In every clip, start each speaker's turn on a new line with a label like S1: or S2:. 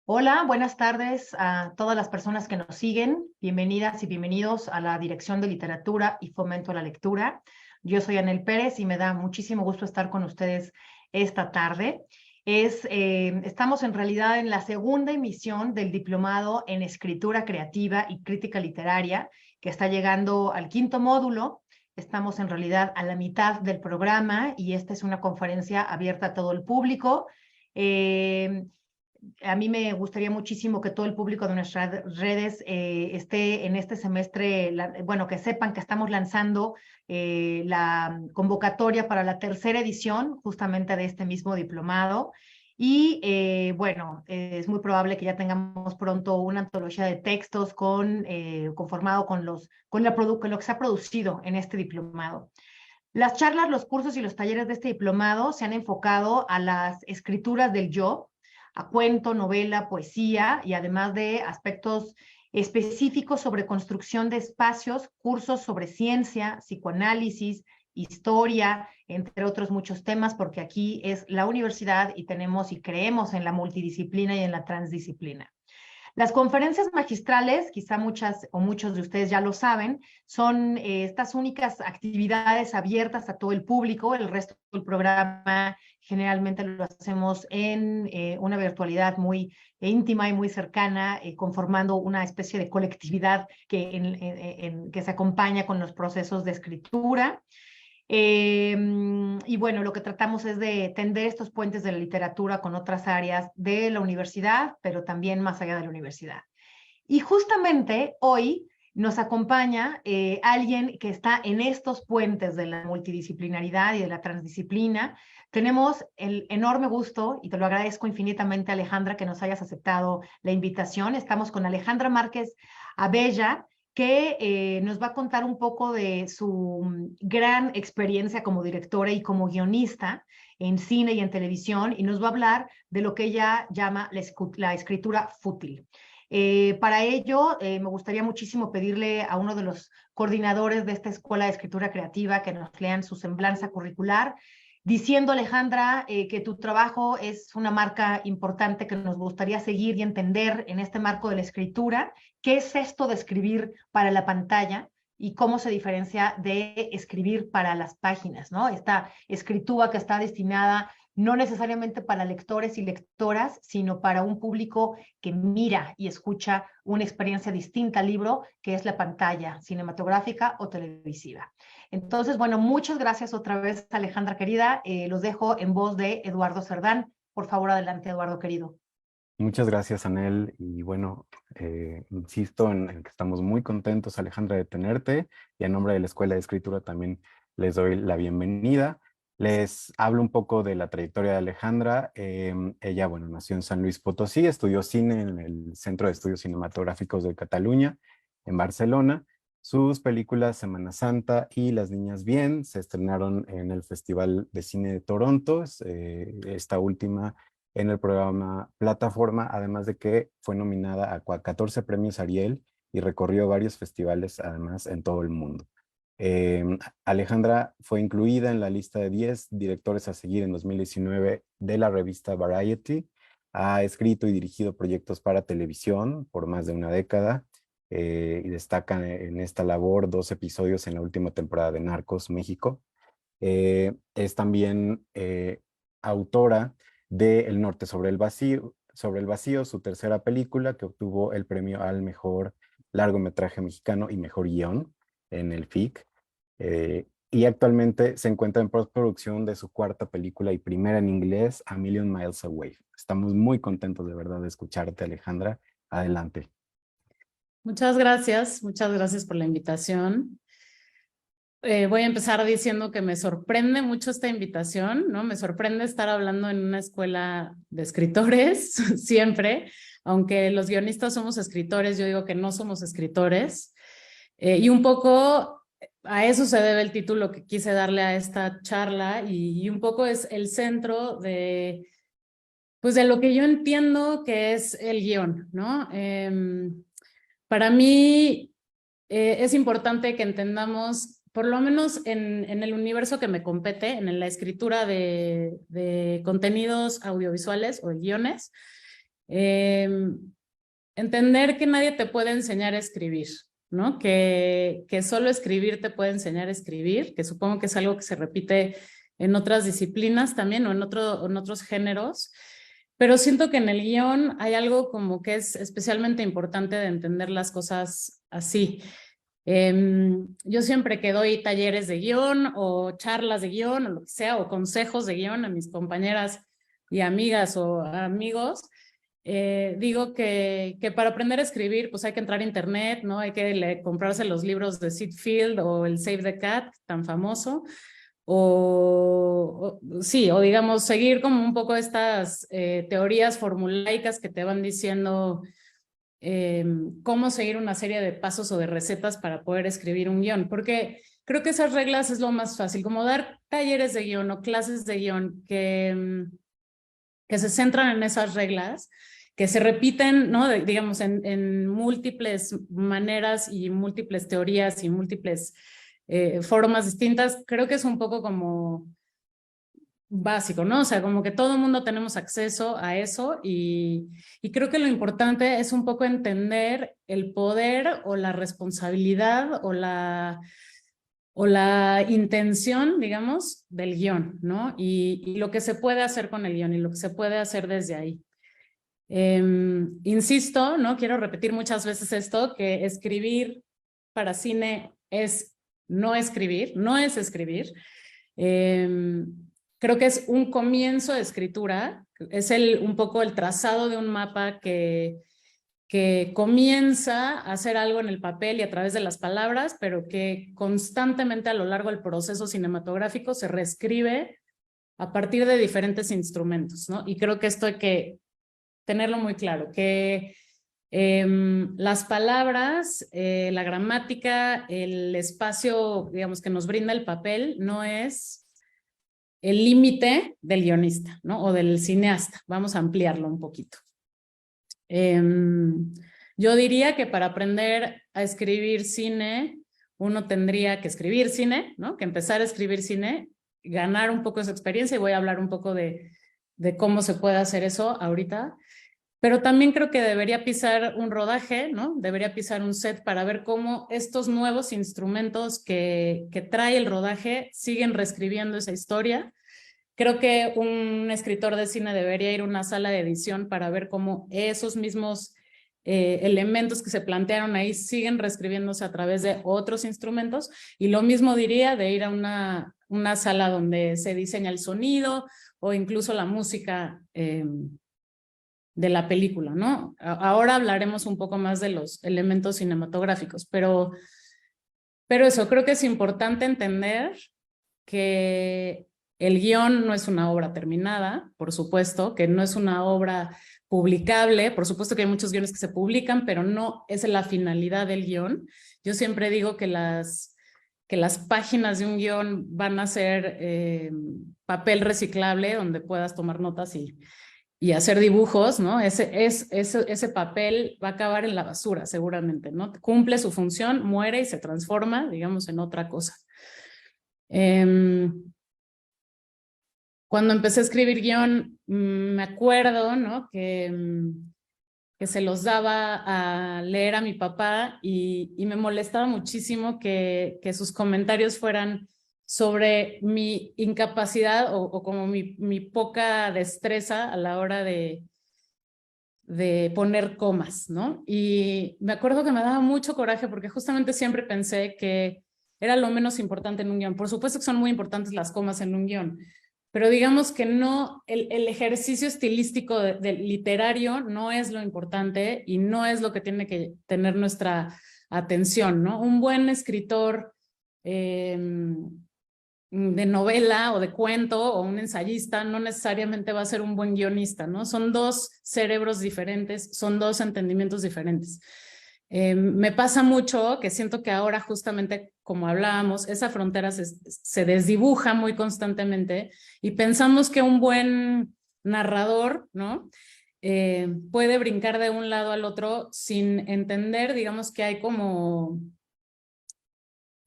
S1: Hola, buenas tardes a todas las personas que nos siguen. Bienvenidas y bienvenidos a la Dirección de Literatura y Fomento a la Lectura. Yo soy Anel Pérez y me da muchísimo gusto estar con ustedes esta tarde. Estamos en realidad en la segunda emisión del Diplomado en Escritura Creativa y Crítica Literaria, que está llegando al quinto módulo. Estamos en realidad a la mitad del programa y esta es una conferencia abierta a todo el público. Eh, a mí me gustaría muchísimo que todo el público de nuestras redes esté en este semestre, bueno, que sepan que estamos lanzando la convocatoria para la tercera edición justamente de este mismo diplomado. Y bueno, es muy probable que ya tengamos pronto una antología de textos conformado con lo que se ha producido en este diplomado. Las charlas, los cursos y los talleres de este diplomado se han enfocado a las escrituras del yo, a cuento, novela, poesía y además de aspectos específicos sobre construcción de espacios, cursos sobre ciencia, psicoanálisis, historia, entre otros muchos temas, porque aquí es la universidad y tenemos y creemos en la multidisciplina y en la transdisciplina. Las conferencias magistrales, quizá muchas o muchos de ustedes ya lo saben, son estas únicas actividades abiertas a todo el público. El resto del programa generalmente lo hacemos en una virtualidad muy íntima y muy cercana, conformando una especie de colectividad que se acompaña con los procesos de escritura. Y bueno, lo que tratamos es de tender estos puentes de la literatura con otras áreas de la universidad, pero también más allá de la universidad. Y justamente hoy nos acompaña alguien que está en estos puentes de la multidisciplinaridad y de la transdisciplina. Tenemos el enorme gusto, y te lo agradezco infinitamente, Alejandra, que nos hayas aceptado la invitación. Estamos con Alejandra Márquez Abella, que nos va a contar un poco de su gran experiencia como directora y como guionista en cine y en televisión, y nos va a hablar de lo que ella llama la escritura fútil. Para ello, me gustaría muchísimo pedirle a uno de los coordinadores de esta Escuela de Escritura Creativa que nos lean su semblanza curricular, diciendo, Alejandra, que tu trabajo es una marca importante que nos gustaría seguir y entender en este marco de la escritura. ¿Qué es esto de escribir para la pantalla? Y cómo se diferencia de escribir para las páginas, ¿no? Esta escritura que está destinada no necesariamente para lectores y lectoras, sino para un público que mira y escucha una experiencia distinta al libro, que es la pantalla cinematográfica o televisiva. Entonces, bueno, muchas gracias otra vez, Alejandra querida. Los dejo en voz de Eduardo Cerdán. Por favor, adelante, Eduardo querido.
S2: Muchas gracias, Anel. Y bueno, insisto en que estamos muy contentos, Alejandra, de tenerte. Y a nombre de la Escuela de Escritura también les doy la bienvenida. Les hablo un poco de la trayectoria de Alejandra. Ella, bueno, nació en San Luis Potosí, estudió cine en el Centro de Estudios Cinematográficos de Cataluña, en Barcelona. Sus películas Semana Santa y Las Niñas Bien se estrenaron en el Festival de Cine de Toronto. Esta última en el programa Plataforma, además de que fue nominada a 14 premios Ariel y recorrió varios festivales además en todo el mundo. Eh, Alejandra fue incluida en la lista de 10 directores a seguir en 2019 de la revista Variety. Ha escrito y dirigido proyectos para televisión por más de una década y destaca en esta labor 2 episodios en la última temporada de Narcos México. Es también autora de El Norte sobre el vacío, su tercera película que obtuvo el premio al mejor largometraje mexicano y mejor guión en el FIC. Y actualmente se encuentra en postproducción de su cuarta película y primera en inglés, A Million Miles Away. Estamos muy contentos de verdad de escucharte, Alejandra. Adelante.
S3: Muchas gracias por la invitación. Voy a empezar diciendo que me sorprende mucho esta invitación, ¿no? Me sorprende estar hablando en una escuela de escritores, siempre, aunque los guionistas somos escritores, yo digo que no somos escritores. Y un poco a eso se debe el título que quise darle a esta charla y un poco es el centro pues de lo que yo entiendo que es el guión, ¿no? Para mí es importante que entendamos, por lo menos en el universo que me compete, en la escritura de contenidos audiovisuales o de guiones, Entender que nadie te puede enseñar a escribir, ¿no? Que solo escribir te puede enseñar a escribir, que supongo que es algo que se repite en otras disciplinas también o en otros géneros, pero siento que en el guión hay algo como que es especialmente importante de entender las cosas así. Yo siempre que doy talleres de guión o charlas de guión o lo que sea, o consejos de guión a mis compañeras y amigas o amigos, digo que para aprender a escribir pues hay que entrar a internet, ¿no? Hay que comprarse los libros de Sid Field o el Save the Cat, tan famoso, sí, o digamos seguir como un poco estas teorías formulaicas que te van diciendo cómo seguir una serie de pasos o de recetas para poder escribir un guión, porque creo que esas reglas es lo más fácil, como dar talleres de guión o clases de guión que se centran en esas reglas, que se repiten, ¿no? Digamos, en múltiples maneras y múltiples teorías y múltiples formas distintas. Creo que es un poco como básico, ¿no? O sea, como que todo el mundo tenemos acceso a eso y creo que lo importante es un poco entender el poder o la responsabilidad o la intención, digamos, del guión, ¿no? Y lo que se puede hacer con el guión y lo que se puede hacer desde ahí. Insisto, ¿no? Quiero repetir muchas veces esto, que escribir para cine no escribir, no es escribir. Creo que es un comienzo de escritura, es un poco el trazado de un mapa que comienza a hacer algo en el papel y a través de las palabras, pero que constantemente a lo largo del proceso cinematográfico se reescribe a partir de diferentes instrumentos, ¿no? Y creo que esto hay que tenerlo muy claro, que las palabras, la gramática, el espacio, digamos, que nos brinda el papel no es el límite del guionista, ¿no? O del cineasta. Vamos a ampliarlo un poquito. Yo diría que para aprender a escribir cine, uno tendría que escribir cine, ¿no? Que empezar a escribir cine, ganar un poco esa experiencia, y voy a hablar un poco de cómo se puede hacer eso ahorita. Pero también creo que debería pisar un rodaje, ¿no? Debería pisar un set para ver cómo estos nuevos instrumentos que trae el rodaje siguen reescribiendo esa historia. Creo que un escritor de cine debería ir a una sala de edición para ver cómo esos mismos elementos que se plantearon ahí siguen reescribiéndose a través de otros instrumentos. Y lo mismo diría de ir a una sala donde se diseña el sonido o incluso la música de la película, ¿no? Ahora hablaremos un poco más de los elementos cinematográficos, pero eso, creo que es importante entender que el guión no es una obra terminada, por supuesto, que no es una obra publicable, por supuesto que hay muchos guiones que se publican, pero no es la finalidad del guión. Yo siempre digo que las páginas de un guión van a ser papel reciclable donde puedas tomar notas y hacer dibujos, ¿no? Ese papel va a acabar en la basura, seguramente, ¿no? Cumple su función, muere y se transforma, digamos, en otra cosa. Cuando empecé a escribir guión, me acuerdo, ¿no? Que se los daba a leer a mi papá y me molestaba muchísimo que sus comentarios fueran sobre mi incapacidad o como mi poca destreza a la hora de poner comas, ¿no? Y me acuerdo que me daba mucho coraje porque justamente siempre pensé que era lo menos importante en un guión. Por supuesto que son muy importantes las comas en un guión, pero digamos que no, el ejercicio estilístico del literario no es lo importante y no es lo que tiene que tener nuestra atención, ¿no? Un buen escritor de novela o de cuento o un ensayista no necesariamente va a ser un buen guionista, ¿no? Son dos cerebros diferentes, son dos entendimientos diferentes. Me pasa mucho que siento que ahora justamente como hablábamos, esa frontera se desdibuja muy constantemente y pensamos que un buen narrador, ¿no? Puede brincar de un lado al otro sin entender, digamos que hay como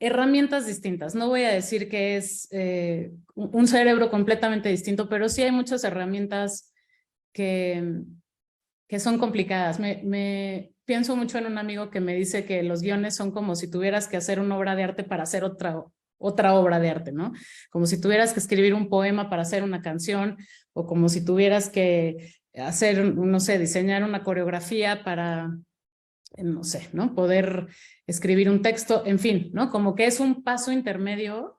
S3: herramientas distintas. No voy a decir que es un cerebro completamente distinto, pero sí hay muchas herramientas que que son complicadas. Me pienso mucho en un amigo que me dice que los guiones son como si tuvieras que hacer una obra de arte para hacer otra obra de arte, ¿no? Como si tuvieras que escribir un poema para hacer una canción, o como si tuvieras que hacer, no sé, diseñar una coreografía para, no sé, ¿no? Poder escribir un texto, en fin, ¿no? Como que es un paso intermedio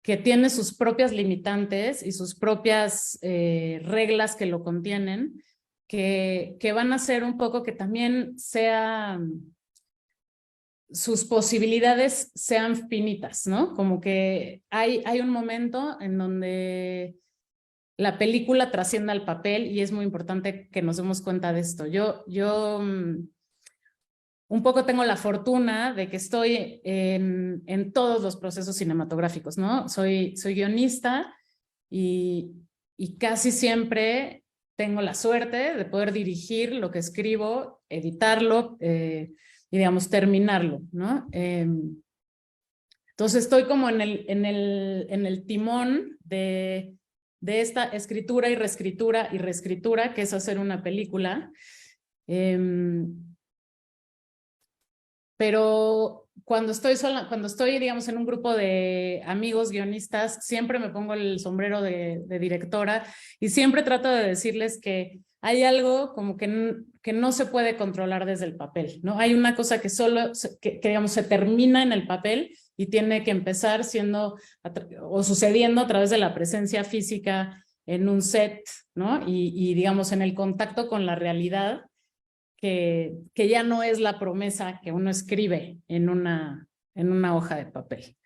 S3: que tiene sus propias limitantes y sus propias reglas que lo contienen, que van a hacer un poco que también sus posibilidades sean finitas, ¿no? Como que hay un momento en donde la película trasciende al papel y es muy importante que nos demos cuenta de esto. Yo un poco tengo la fortuna de que estoy en todos los procesos cinematográficos, ¿no? Soy guionista y casi siempre tengo la suerte de poder dirigir lo que escribo, editarlo y, digamos, terminarlo, ¿no? Entonces estoy como en el timón de esta escritura y reescritura, que es hacer una película. Pero cuando estoy sola, digamos, en un grupo de amigos guionistas, siempre me pongo el sombrero de directora y siempre trato de decirles que hay algo como que no se puede controlar desde el papel, ¿no? Hay una cosa que solo, digamos, se termina en el papel y tiene que empezar siendo o sucediendo a través de la presencia física en un set, ¿no? Y digamos, en el contacto con la realidad, que ya no es la promesa que uno escribe en una hoja de papel.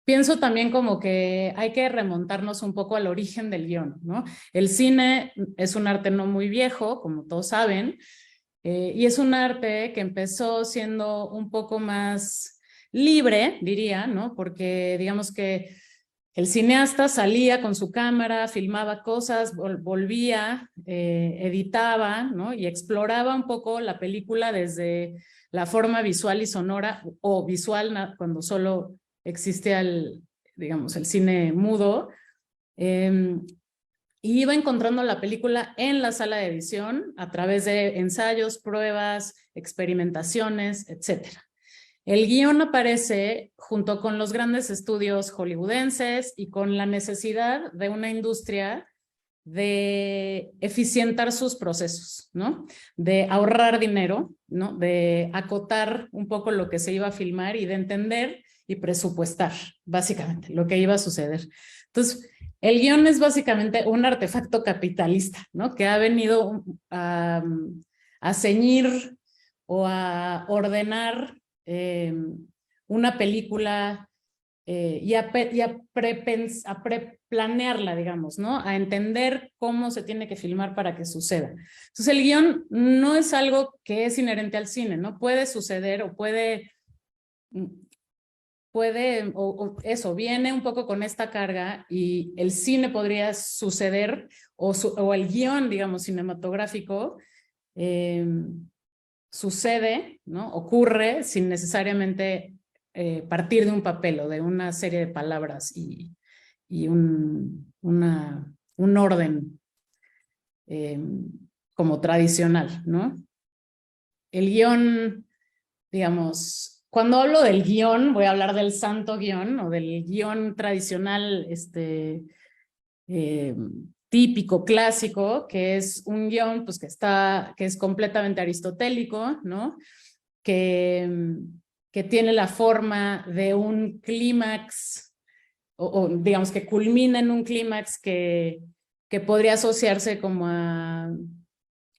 S3: Pienso también como que hay que remontarnos un poco al origen del guión, ¿no? El cine es un arte no muy viejo, como todos saben, y es un arte que empezó siendo un poco más libre, diría, ¿no? Porque digamos que el cineasta salía con su cámara, filmaba cosas, volvía, editaba, ¿no? Y exploraba un poco la película desde la forma visual y sonora, o visual cuando solo existe digamos, el cine mudo. Y iba encontrando la película en la sala de edición a través de ensayos, pruebas, experimentaciones, etcétera. El guión aparece junto con los grandes estudios hollywoodenses y con la necesidad de una industria de eficientar sus procesos, ¿no? De ahorrar dinero, ¿no? De acotar un poco lo que se iba a filmar y de entender y presupuestar, básicamente, lo que iba a suceder. Entonces, el guión es básicamente un artefacto capitalista, ¿no? Que ha venido a ceñir o a ordenar una película y a preplanearla, digamos, ¿no? A entender cómo se tiene que filmar para que suceda. Entonces el guión no es algo que es inherente al cine, ¿no? Puede suceder o eso, viene un poco con esta carga y el cine podría suceder o el guión, digamos, cinematográfico sucede, ¿no? Ocurre sin necesariamente partir de un papel o de una serie de palabras y un orden como tradicional, ¿no? El guión, digamos, cuando hablo del guión, voy a hablar del santo guión o del guión tradicional típico, clásico, que es un guión pues, que es completamente aristotélico, ¿no? Que tiene la forma de un clímax, o digamos que culmina en un clímax que podría asociarse como a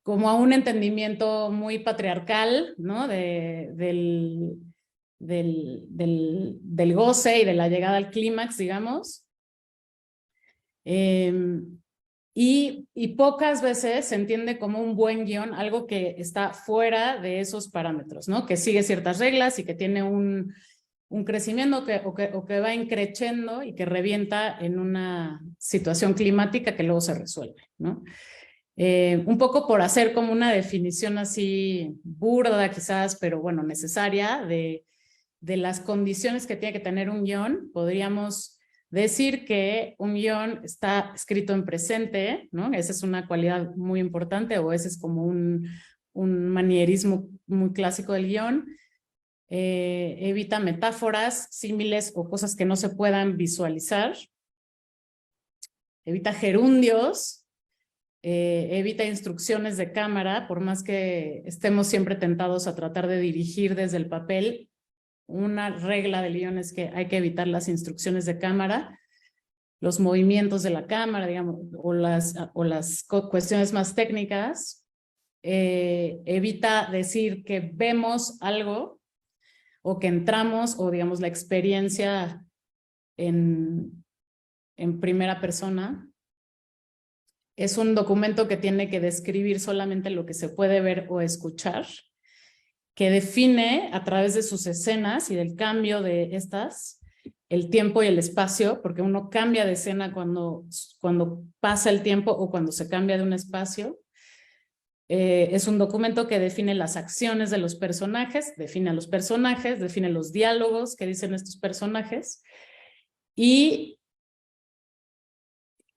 S3: un entendimiento muy patriarcal, ¿no? Del goce y de la llegada al clímax, digamos. Y pocas veces se entiende como un buen guión algo que está fuera de esos parámetros, ¿no? Que sigue ciertas reglas y que tiene un crecimiento o que va increciendo y que revienta en una situación climática que luego se resuelve, ¿no? Un poco por hacer como una definición así burda quizás, pero bueno, necesaria de las condiciones que tiene que tener un guión, podríamos decir que un guión está escrito en presente, ¿no? Esa es una cualidad muy importante, o ese es como un manierismo muy clásico del guión. Evita metáforas, símiles o cosas que no se puedan visualizar. Evita gerundios. Evita instrucciones de cámara, por más que estemos siempre tentados a tratar de dirigir desde el papel. Una regla del guión es que hay que evitar las instrucciones de cámara, los movimientos de la cámara, digamos, o las cuestiones más técnicas. Evita decir que vemos algo o que entramos, o digamos la experiencia en primera persona. Es un documento que tiene que describir solamente lo que se puede ver o escuchar, que define a través de sus escenas y del cambio de estas, el tiempo y el espacio, porque uno cambia de escena cuando pasa el tiempo o cuando se cambia de un espacio. Es un documento que define las acciones de los personajes, define a los personajes, define los diálogos que dicen estos personajes. Y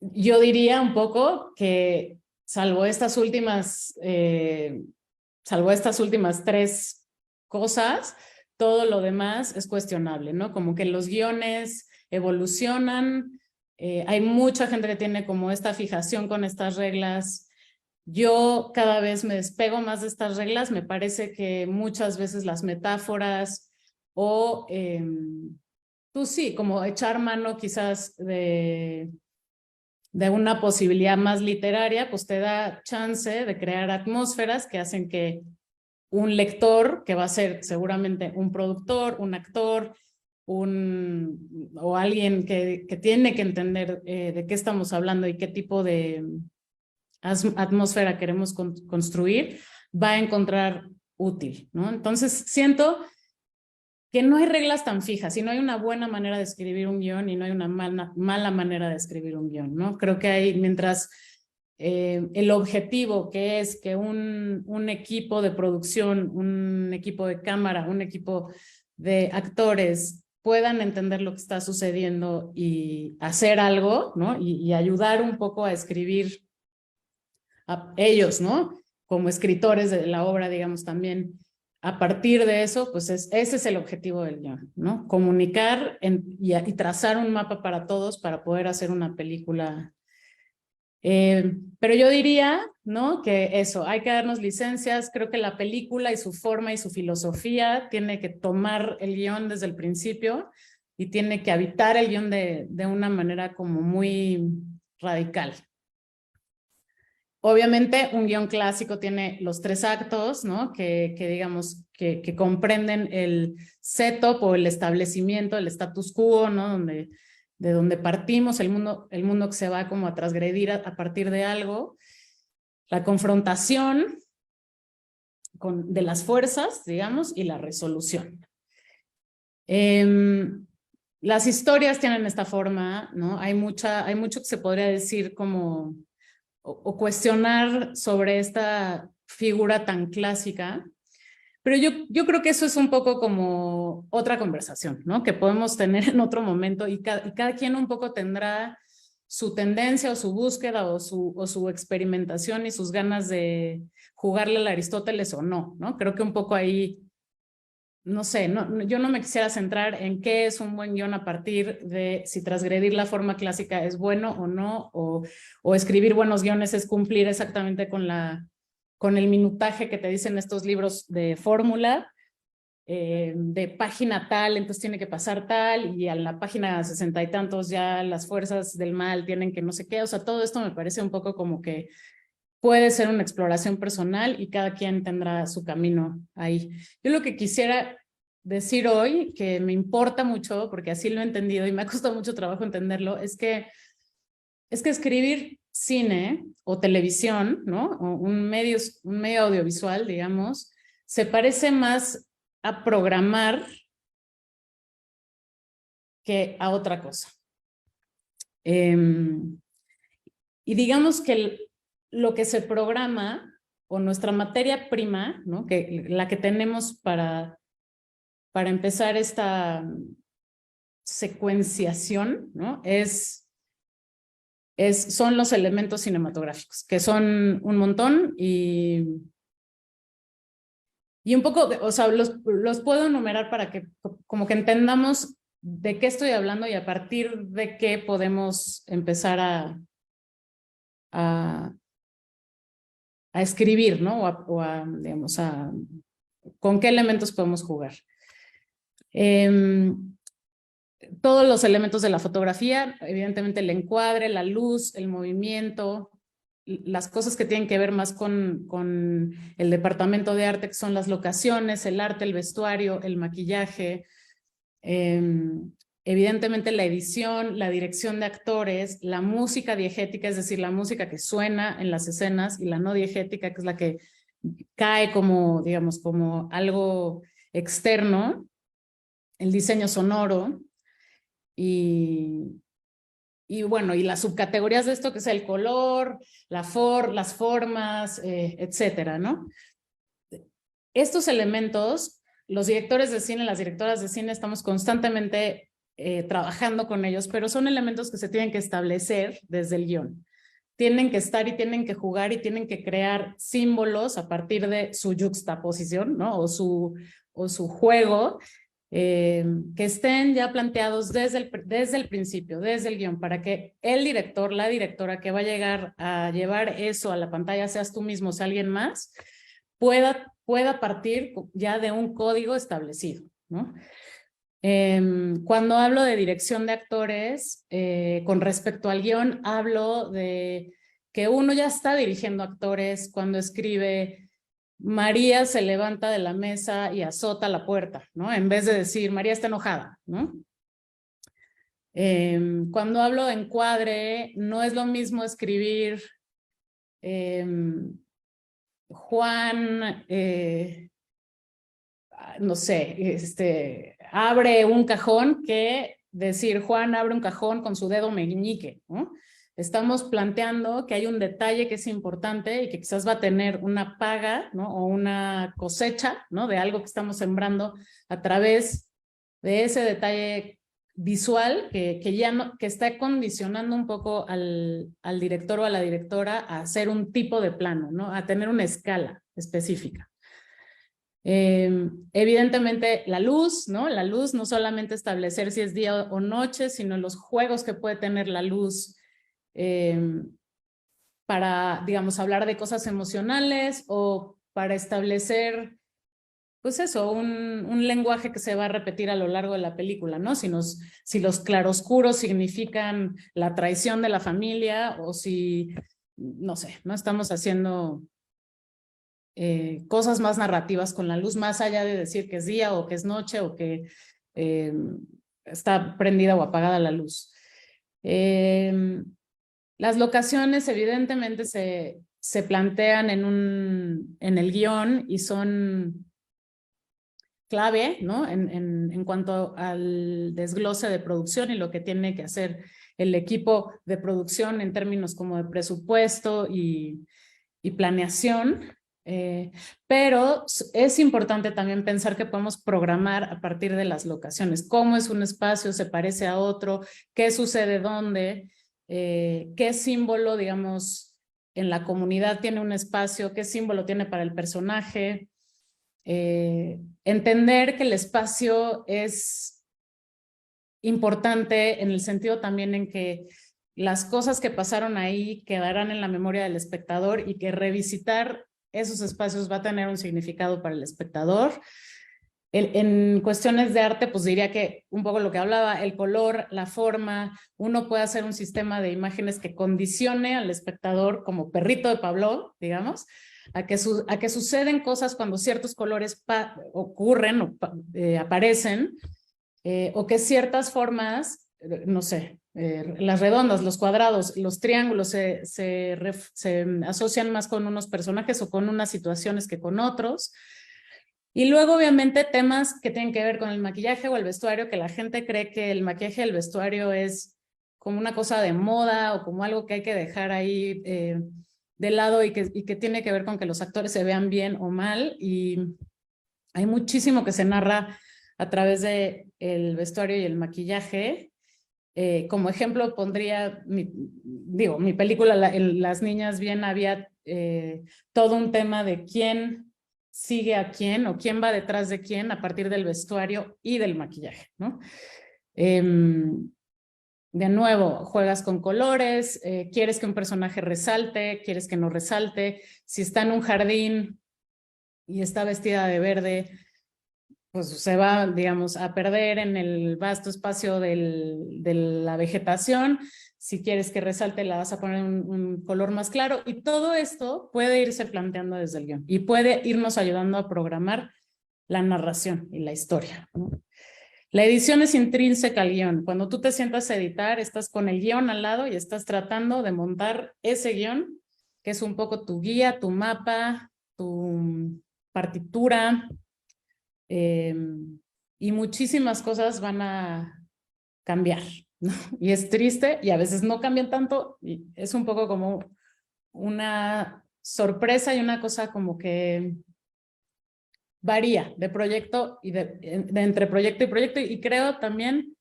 S3: yo diría un poco que salvo estas últimas 3 cosas, todo lo demás es cuestionable, ¿no? Como que los guiones evolucionan, hay mucha gente que tiene como esta fijación con estas reglas. Yo cada vez me despego más de estas reglas, me parece que muchas veces las metáforas o, pues sí, como echar mano quizás de una posibilidad más literaria, pues te da chance de crear atmósferas que hacen que un lector, que va a ser seguramente un productor, un actor, o alguien que tiene que entender de qué estamos hablando y qué tipo de atmósfera queremos construir, va a encontrar útil, ¿no? Entonces siento que no hay reglas tan fijas, y no hay una buena manera de escribir un guión y no hay una mala manera de escribir un guión, ¿no? Creo que hay, mientras el objetivo, que es que un equipo de producción, un equipo de cámara, un equipo de actores puedan entender lo que está sucediendo y hacer algo, ¿no? Y ayudar un poco a escribir a ellos, ¿no? Como escritores de la obra, digamos, también. A partir de eso, pues ese es el objetivo del guión, ¿no? Comunicar y trazar un mapa para todos para poder hacer una película. Pero yo diría, ¿no? Que eso, hay que darnos licencias. Creo que la película y su forma y su filosofía tiene que tomar el guión desde el principio y tiene que habitar el guión de una manera como muy radical. Obviamente un guión clásico tiene los 3 actos, ¿no? Que digamos que comprenden el setup o el establecimiento, el status quo, ¿no? De donde partimos, el mundo que se va como a transgredir a partir de algo, la confrontación de las fuerzas, digamos, y la resolución. Las historias tienen esta forma, ¿no? Hay mucho que se podría decir como o cuestionar sobre esta figura tan clásica, pero yo creo que eso es un poco como otra conversación, ¿no? Que podemos tener en otro momento y cada quien un poco tendrá su tendencia o su búsqueda o su experimentación y sus ganas de jugarle al Aristóteles o no, ¿no? Creo que un poco ahí, no sé, yo no me quisiera centrar en qué es un buen guión a partir de si transgredir la forma clásica es bueno o no, o escribir buenos guiones es cumplir exactamente con el minutaje que te dicen estos libros de fórmula, de página tal, entonces tiene que pasar tal, y a la página 60 y tantos ya las fuerzas del mal tienen que no sé qué. O sea, todo esto me parece un poco como que puede ser una exploración personal y cada quien tendrá su camino ahí. Yo lo que quisiera decir hoy, que me importa mucho, porque así lo he entendido y me ha costado mucho trabajo entenderlo, es que escribir cine o televisión, ¿no? O un medio audiovisual, digamos, se parece más a programar que a otra cosa. Y digamos que lo que se programa, o nuestra materia prima, ¿no? La que tenemos para empezar esta secuenciación, ¿no? Son los elementos cinematográficos, que son un montón y un poco, o sea, los puedo enumerar para que como que entendamos de qué estoy hablando y a partir de qué podemos empezar a escribir, ¿no? Digamos, con qué elementos podemos jugar. Todos los elementos de la fotografía, evidentemente el encuadre, la luz, el movimiento, las cosas que tienen que ver más con el departamento de arte, que son las locaciones, el arte, el vestuario, el maquillaje, evidentemente la edición, la dirección de actores, la música diegética, es decir, la música que suena en las escenas, y la no diegética, que es la que cae como, digamos, como algo externo, el diseño sonoro, y bueno, y las subcategorías de esto, que es el color, las formas, etcétera, ¿no? Estos elementos, los directores de cine, las directoras de cine, estamos constantemente trabajando con ellos, pero son elementos que se tienen que establecer desde el guión. Tienen que estar y tienen que jugar y tienen que crear símbolos a partir de su yuxtaposición, ¿no? O su juego, que estén ya planteados desde el principio, desde el guión, para que el director, la directora que va a llegar a llevar eso a la pantalla, seas tú mismo, sea alguien más, pueda partir ya de un código establecido, ¿no? Cuando hablo de dirección de actores, con respecto al guión, hablo de que uno ya está dirigiendo actores cuando escribe María se levanta de la mesa y azota la puerta, ¿no? En vez de decir María está enojada, ¿no? Cuando hablo de encuadre, no es lo mismo escribir Juan, no sé, abre un cajón, que decir Juan abre un cajón con su dedo meñique, ¿no? Estamos planteando que hay un detalle que es importante y que quizás va a tener una paga, ¿no? O una cosecha, ¿no? De algo que estamos sembrando a través de ese detalle visual que está condicionando un poco al director o a la directora a hacer un tipo de plano, ¿no? A tener una escala específica. Evidentemente la luz, ¿no? La luz, no solamente establecer si es día o noche, sino los juegos que puede tener la luz para, digamos, hablar de cosas emocionales o para establecer, pues eso, un lenguaje que se va a repetir a lo largo de la película, ¿no? Si los claroscuros significan la traición de la familia o si, no sé, no estamos haciendo cosas más narrativas con la luz, más allá de decir que es día o que es noche o que está prendida o apagada la luz. Las locaciones evidentemente se plantean en el guión y son clave, ¿no? En cuanto al desglose de producción y lo que tiene que hacer el equipo de producción en términos como de presupuesto y planeación. Pero es importante también pensar que podemos programar a partir de las locaciones. ¿Cómo es un espacio? ¿Se parece a otro? ¿Qué sucede dónde? ¿Qué símbolo, digamos, en la comunidad tiene un espacio? ¿Qué símbolo tiene para el personaje? Entender que el espacio es importante en el sentido también en que las cosas que pasaron ahí quedarán en la memoria del espectador y que revisitar esos espacios va a tener un significado para el espectador. En cuestiones de arte, pues diría que un poco lo que hablaba, el color, la forma, uno puede hacer un sistema de imágenes que condicione al espectador como perrito de Pavlov, digamos, a que suceden cosas cuando ciertos colores ocurren o aparecen, o que ciertas formas, no sé, las redondas, los cuadrados, los triángulos se asocian más con unos personajes o con unas situaciones que con otros. Y luego obviamente temas que tienen que ver con el maquillaje o el vestuario, que la gente cree que el maquillaje y el vestuario es como una cosa de moda o como algo que hay que dejar ahí de lado y que tiene que ver con que los actores se vean bien o mal. Y hay muchísimo que se narra a través de el vestuario y el maquillaje. Como ejemplo pondría, mi película, Las Niñas Bien, había todo un tema de quién sigue a quién o quién va detrás de quién a partir del vestuario y del maquillaje, ¿no? De nuevo, juegas con colores, quieres que un personaje resalte, quieres que no resalte. Si está en un jardín y está vestida de verde, pues se va, digamos, a perder en el vasto espacio de la vegetación. Si quieres que resalte, la vas a poner un color más claro. Y todo esto puede irse planteando desde el guión y puede irnos ayudando a programar la narración y la historia, ¿no? La edición es intrínseca al guión. Cuando tú te sientas a editar, estás con el guión al lado y estás tratando de montar ese guión, que es un poco tu guía, tu mapa, tu partitura, y muchísimas cosas van a cambiar, ¿no? Y es triste y a veces no cambian tanto y es un poco como una sorpresa y una cosa como que varía de proyecto y de entre proyecto y proyecto, y creo también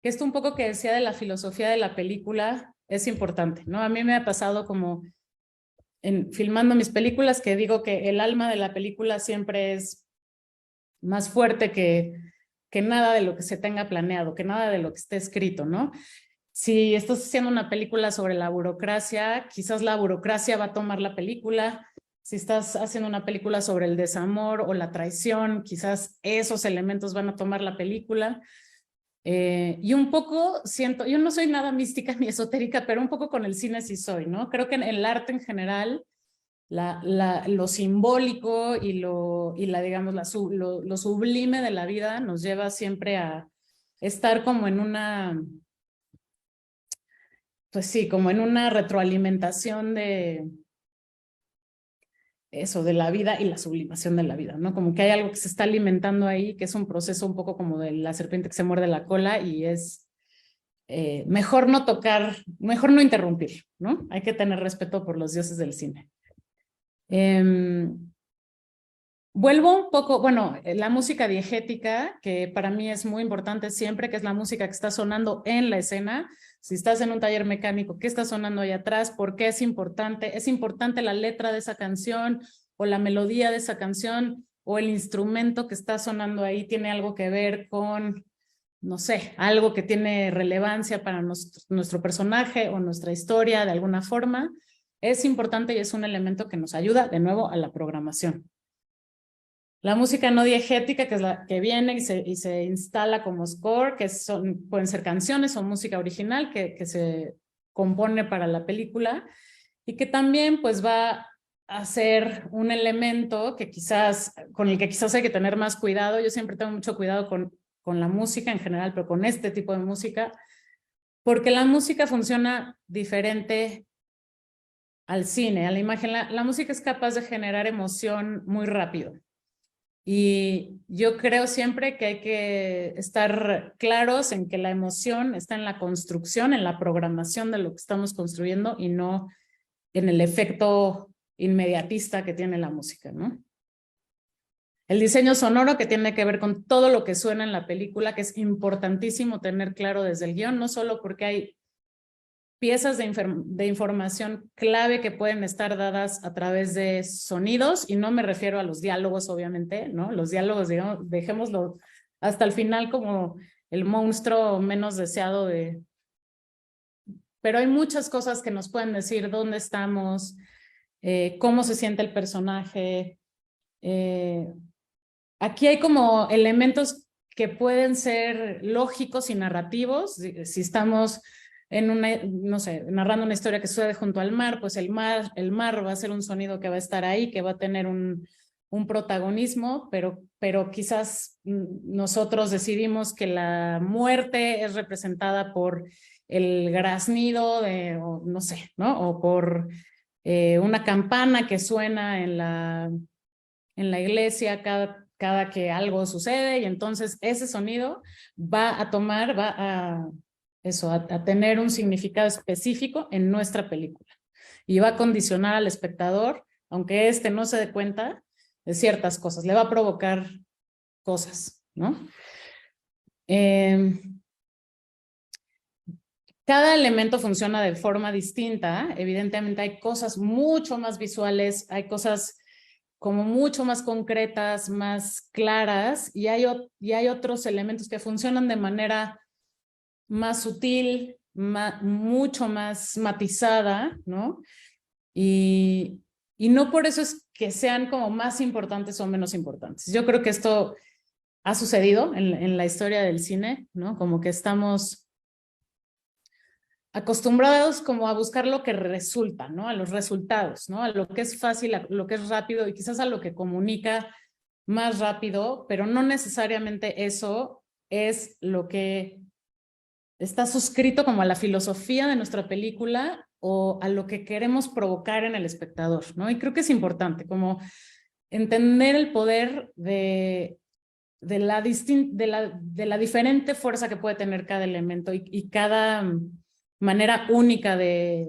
S3: que esto un poco que decía de la filosofía de la película es importante, ¿no? A mí me ha pasado como filmando mis películas que digo que el alma de la película siempre es más fuerte que nada de lo que se tenga planeado, que nada de lo que esté escrito, ¿no? Si estás haciendo una película sobre la burocracia, quizás la burocracia va a tomar la película. Si estás haciendo una película sobre el desamor o la traición, quizás esos elementos van a tomar la película. Y un poco siento, yo no soy nada mística ni esotérica, pero un poco con el cine sí soy, ¿no? Creo que en el arte en general, lo simbólico y digamos, lo sublime de la vida nos lleva siempre a estar como en una, pues sí, como en una retroalimentación de eso, de la vida y la sublimación de la vida, ¿no? Como que hay algo que se está alimentando ahí, que es un proceso un poco como de la serpiente que se muerde la cola y es mejor no tocar, mejor no interrumpir, ¿no? Hay que tener respeto por los dioses del cine. Vuelvo un poco, bueno, la música diegética, que para mí es muy importante siempre, que es la música que está sonando en la escena. Si estás en un taller mecánico, ¿qué está sonando ahí atrás? ¿Por qué es importante? ¿Es importante la letra de esa canción o la melodía de esa canción o el instrumento que está sonando ahí tiene algo que ver con, no sé, algo que tiene relevancia para nuestro personaje o nuestra historia de alguna forma? Es importante y es un elemento que nos ayuda de nuevo a la programación. La música no diegética, que es la que viene y se instala como score, que pueden ser canciones o música original que se compone para la película y que también pues va a ser un elemento que con el que quizás hay que tener más cuidado. Yo siempre tengo mucho cuidado con la música en general, pero con este tipo de música, porque la música funciona diferente al cine, a la imagen. La música es capaz de generar emoción muy rápido. Y yo creo siempre que hay que estar claros en que la emoción está en la construcción, en la programación de lo que estamos construyendo y no en el efecto inmediatista que tiene la música, ¿no? El diseño sonoro, que tiene que ver con todo lo que suena en la película, que es importantísimo tener claro desde el guión, no solo porque hay piezas de información clave que pueden estar dadas a través de sonidos, y no me refiero a los diálogos, obviamente, ¿no? Los diálogos, digamos, dejémoslo hasta el final como el monstruo menos deseado Pero hay muchas cosas que nos pueden decir dónde estamos, cómo se siente el personaje. Aquí hay como elementos que pueden ser lógicos y narrativos. Si estamos en no sé, narrando una historia que sucede junto al mar, pues el mar va a ser un sonido que va a estar ahí, que va a tener un protagonismo, pero quizás nosotros decidimos que la muerte es representada por el graznido o no sé, ¿no? O por una campana que suena en la iglesia cada que algo sucede, y entonces ese sonido va a tener un significado específico en nuestra película y va a condicionar al espectador, aunque no se dé cuenta de ciertas cosas, le va a provocar cosas, ¿no? Cada elemento funciona de forma distinta. Evidentemente hay cosas mucho más visuales, hay cosas como mucho más concretas, más claras, y hay otros elementos que funcionan de manera más sutil, mucho más matizada, ¿no? Y no por eso es que sean como más importantes o menos importantes. Yo creo que esto ha sucedido en la historia del cine, ¿no? Como que estamos acostumbrados como a buscar lo que resulta, ¿no? A los resultados, ¿no? A lo que es fácil, a lo que es rápido y quizás a lo que comunica más rápido, pero no necesariamente eso es lo que está suscrito como a la filosofía de nuestra película o a lo que queremos provocar en el espectador, ¿no? Y creo que es importante como entender el poder de la diferente fuerza que puede tener cada elemento y cada manera única de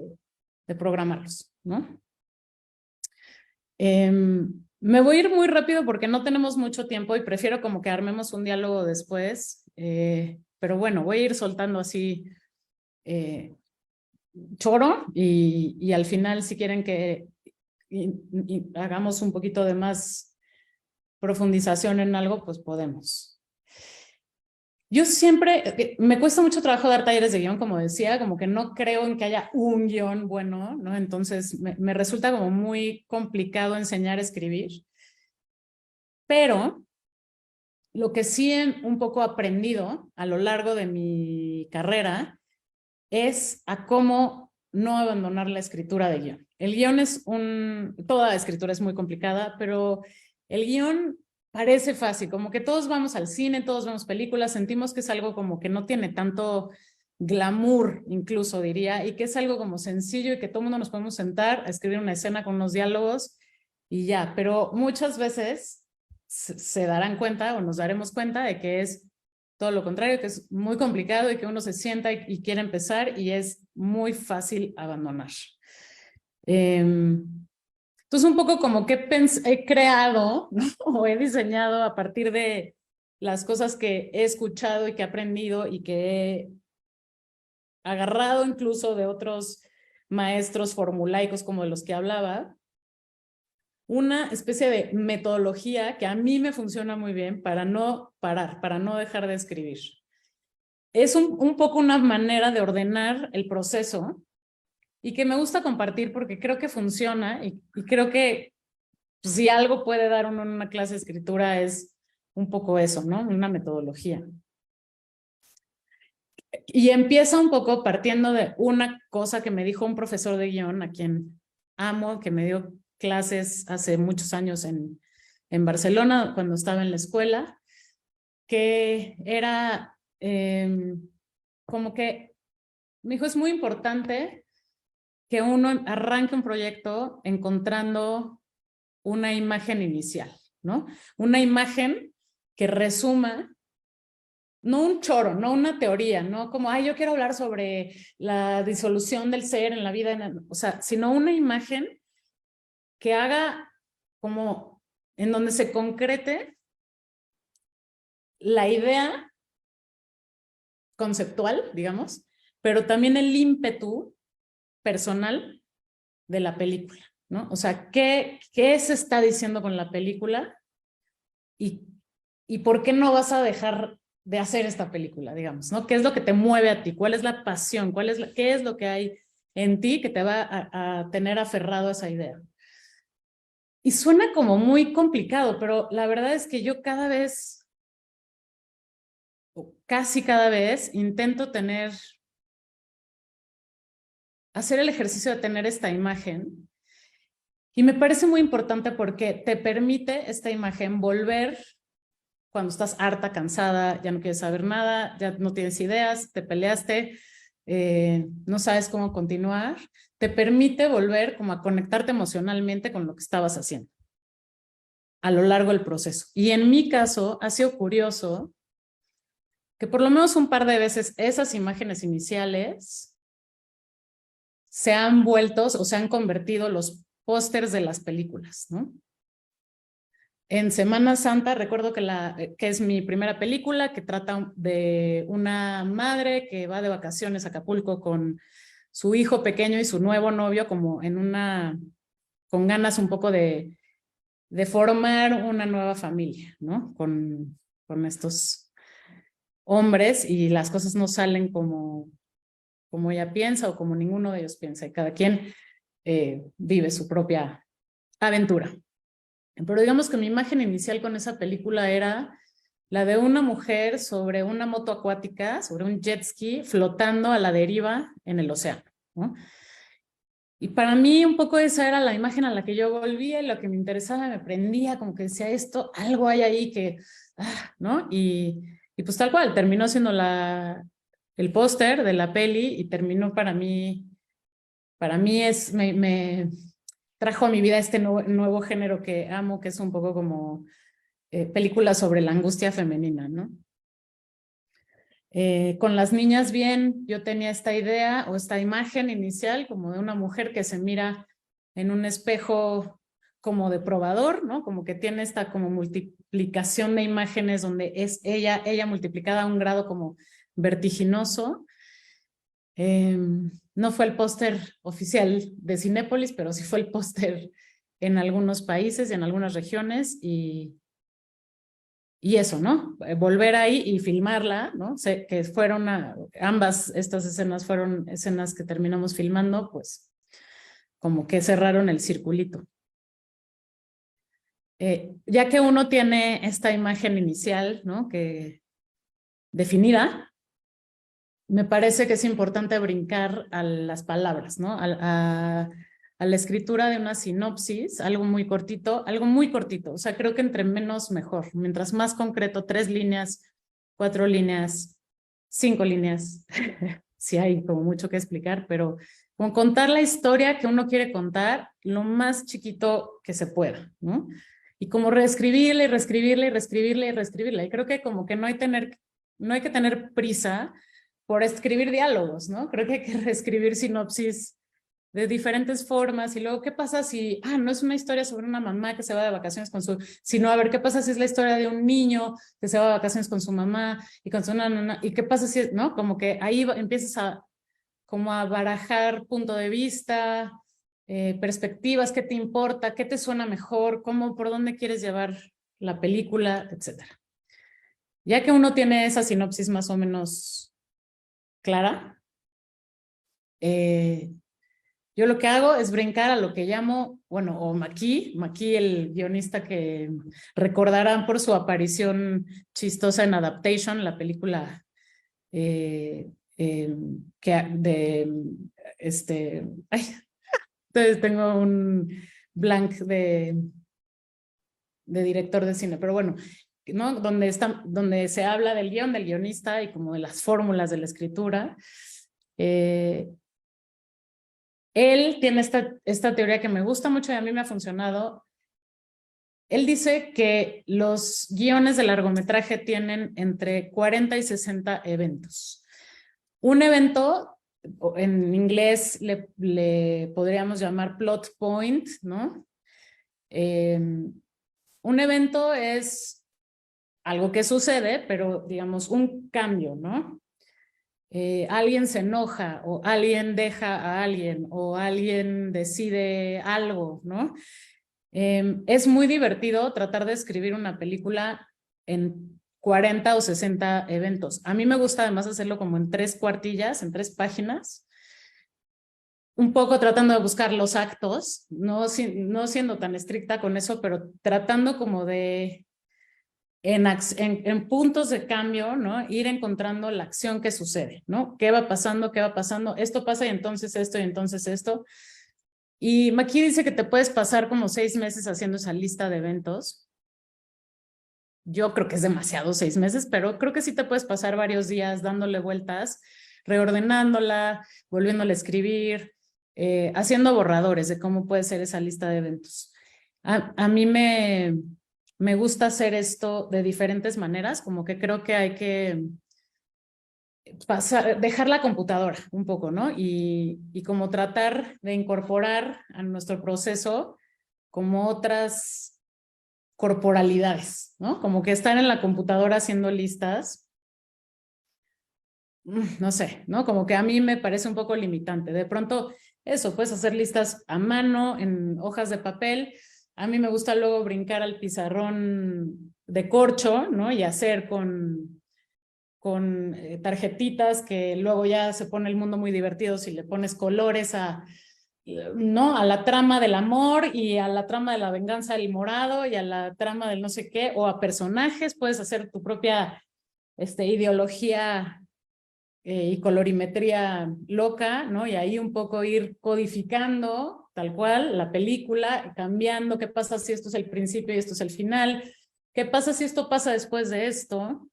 S3: programarlos, ¿no? Me voy a ir muy rápido porque no tenemos mucho tiempo y prefiero como que armemos un diálogo después, pero bueno, voy a ir soltando así choro y al final si quieren que hagamos un poquito de más profundización en algo, pues podemos. Yo siempre, me cuesta mucho trabajo dar talleres de guión, como decía, como que no creo en que haya un guión bueno, ¿no? Entonces me resulta como muy complicado enseñar a escribir. Pero lo que sí he un poco aprendido a lo largo de mi carrera es a cómo no abandonar la escritura de guión. El guión es toda escritura es muy complicada, pero el guión parece fácil, como que todos vamos al cine, todos vemos películas, sentimos que es algo como que no tiene tanto glamour, incluso diría, y que es algo como sencillo y que todo el mundo nos podemos sentar a escribir una escena con unos diálogos y ya, pero muchas veces se darán cuenta o nos daremos cuenta de que es todo lo contrario, que es muy complicado y que uno se sienta y quiere empezar y es muy fácil abandonar. Entonces, un poco como que he creado, ¿no? O he diseñado a partir de las cosas que he escuchado y que he aprendido y que he agarrado incluso de otros maestros formulaicos como de los que hablaba, una especie de metodología que a mí me funciona muy bien para no parar, para no dejar de escribir. Es un poco una manera de ordenar el proceso y que me gusta compartir porque creo que funciona y creo que si algo puede dar uno en una clase de escritura es un poco eso, ¿no? Una metodología. Y empieza un poco partiendo de una cosa que me dijo un profesor de guión, a quien amo, que me dio clases hace muchos años en Barcelona, cuando estaba en la escuela, que era como que me dijo, es muy importante que uno arranque un proyecto encontrando una imagen inicial, ¿no? Una imagen que resuma, no un choro, no una teoría, no como, ay, yo quiero hablar sobre la disolución del ser en la vida, o sea, sino una imagen que haga como en donde se concrete la idea conceptual, digamos, pero también el ímpetu personal de la película, ¿no? O sea, ¿qué se está diciendo con la película? ¿Y por qué no vas a dejar de hacer esta película, digamos, ¿no? ¿Qué es lo que te mueve a ti? ¿Cuál es la pasión? ¿Qué es lo que hay en ti que te va a tener aferrado a esa idea? Y suena como muy complicado, pero la verdad es que yo cada vez, o casi cada vez, intento hacer el ejercicio de tener esta imagen. Y me parece muy importante porque te permite esta imagen volver cuando estás harta, cansada, ya no quieres saber nada, ya no tienes ideas, te peleaste, no sabes cómo continuar, te permite volver como a conectarte emocionalmente con lo que estabas haciendo a lo largo del proceso. Y en mi caso ha sido curioso que por lo menos un par de veces esas imágenes iniciales se han vuelto o se han convertido los pósters de las películas, ¿no? En Semana Santa, recuerdo que es mi primera película, que trata de una madre que va de vacaciones a Acapulco con su hijo pequeño y su nuevo novio, como con ganas un poco de formar una nueva familia, ¿no? Con estos hombres, y las cosas no salen como ella piensa o como ninguno de ellos piensa, y cada quien vive su propia aventura. Pero digamos que mi imagen inicial con esa película era la de una mujer sobre una moto acuática, sobre un jet ski, flotando a la deriva en el océano, ¿no? Y para mí un poco esa era la imagen a la que yo volvía, y lo que me interesaba, me prendía, como que decía esto, algo hay ahí que, ¿no? Y pues tal cual, terminó siendo el póster de la peli, y terminó para mí me trajo a mi vida este nuevo género que amo, que es un poco como películas sobre la angustia femenina, ¿no? Con Las niñas bien, yo tenía esta idea o esta imagen inicial como de una mujer que se mira en un espejo como de probador, ¿no? Como que tiene esta como multiplicación de imágenes donde es ella multiplicada a un grado como vertiginoso. No fue el póster oficial de Cinépolis, pero sí fue el póster en algunos países y en algunas regiones, y eso, ¿no? Volver ahí y filmarla, ¿no? Sé que fueron ambas estas escenas fueron escenas que terminamos filmando, pues como que cerraron el circulito. Ya que uno tiene esta imagen inicial, ¿no? Que definida, me parece que es importante brincar a las palabras, ¿no? A la escritura de una sinopsis, algo muy cortito. O sea, creo que entre menos mejor. Mientras más concreto, 3 líneas, 4 líneas, 5 líneas. Sí hay como mucho que explicar, pero como contar la historia que uno quiere contar lo más chiquito que se pueda, ¿no? Y como reescribirla y reescribirla y reescribirla y reescribirla. Y creo que como que no hay que tener prisa por escribir diálogos, ¿no? Creo que hay que reescribir sinopsis de diferentes formas, y luego, ¿qué pasa si, no es una historia sobre una mamá que se va de vacaciones sino, a ver, ¿qué pasa si es la historia de un niño que se va de vacaciones con su mamá y con su nana? ¿Y qué pasa si es, no? Como que ahí empiezas como a barajar punto de vista, perspectivas, qué te importa, qué te suena mejor, por dónde quieres llevar la película, etcétera. Ya que uno tiene esa sinopsis más o menos clara, yo lo que hago es brincar a lo que llamo, bueno, o Maki, el guionista que recordarán por su aparición chistosa en Adaptation, la película entonces tengo un blank de director de cine, pero bueno, ¿no? Donde se habla del guión, del guionista y como de las fórmulas de la escritura. Él tiene esta teoría que me gusta mucho y a mí me ha funcionado. Él dice que los guiones de largometraje tienen entre 40 y 60 eventos. Un evento, en inglés le podríamos llamar plot point, ¿no? Un evento es algo que sucede, pero digamos un cambio, ¿no? Alguien se enoja, o alguien deja a alguien, o alguien decide algo, ¿no? Es muy divertido tratar de escribir una película en 40 o 60 eventos. A mí me gusta además hacerlo como en 3 cuartillas, en 3 páginas, un poco tratando de buscar los actos, no siendo tan estricta con eso, pero tratando como de en puntos de cambio, ¿no? Ir encontrando la acción que sucede, ¿no? ¿Qué va pasando? ¿Qué va pasando? Esto pasa y entonces esto y entonces esto. Y Maki dice que te puedes pasar como 6 meses haciendo esa lista de eventos. Yo creo que es demasiado 6 meses, pero creo que sí te puedes pasar varios días dándole vueltas, reordenándola, volviéndola a escribir, haciendo borradores de cómo puede ser esa lista de eventos. A mí me gusta hacer esto de diferentes maneras, como que creo que hay que dejar la computadora un poco, ¿no? Y como tratar de incorporar a nuestro proceso como otras corporalidades, ¿no? Como que estar en la computadora haciendo listas, no sé, ¿no? Como que a mí me parece un poco limitante. De pronto, eso, puedes hacer listas a mano, en hojas de papel. A mí me gusta luego brincar al pizarrón de corcho, ¿no? Y hacer con tarjetitas que luego ya se pone el mundo muy divertido si le pones colores ¿no? A la trama del amor y a la trama de la venganza del morado y a la trama del no sé qué, o a personajes, puedes hacer tu propia ideología y colorimetría loca, ¿no? Y ahí un poco ir codificando tal cual la película, cambiando qué pasa si esto es el principio y esto es el final, qué pasa si esto pasa después de esto,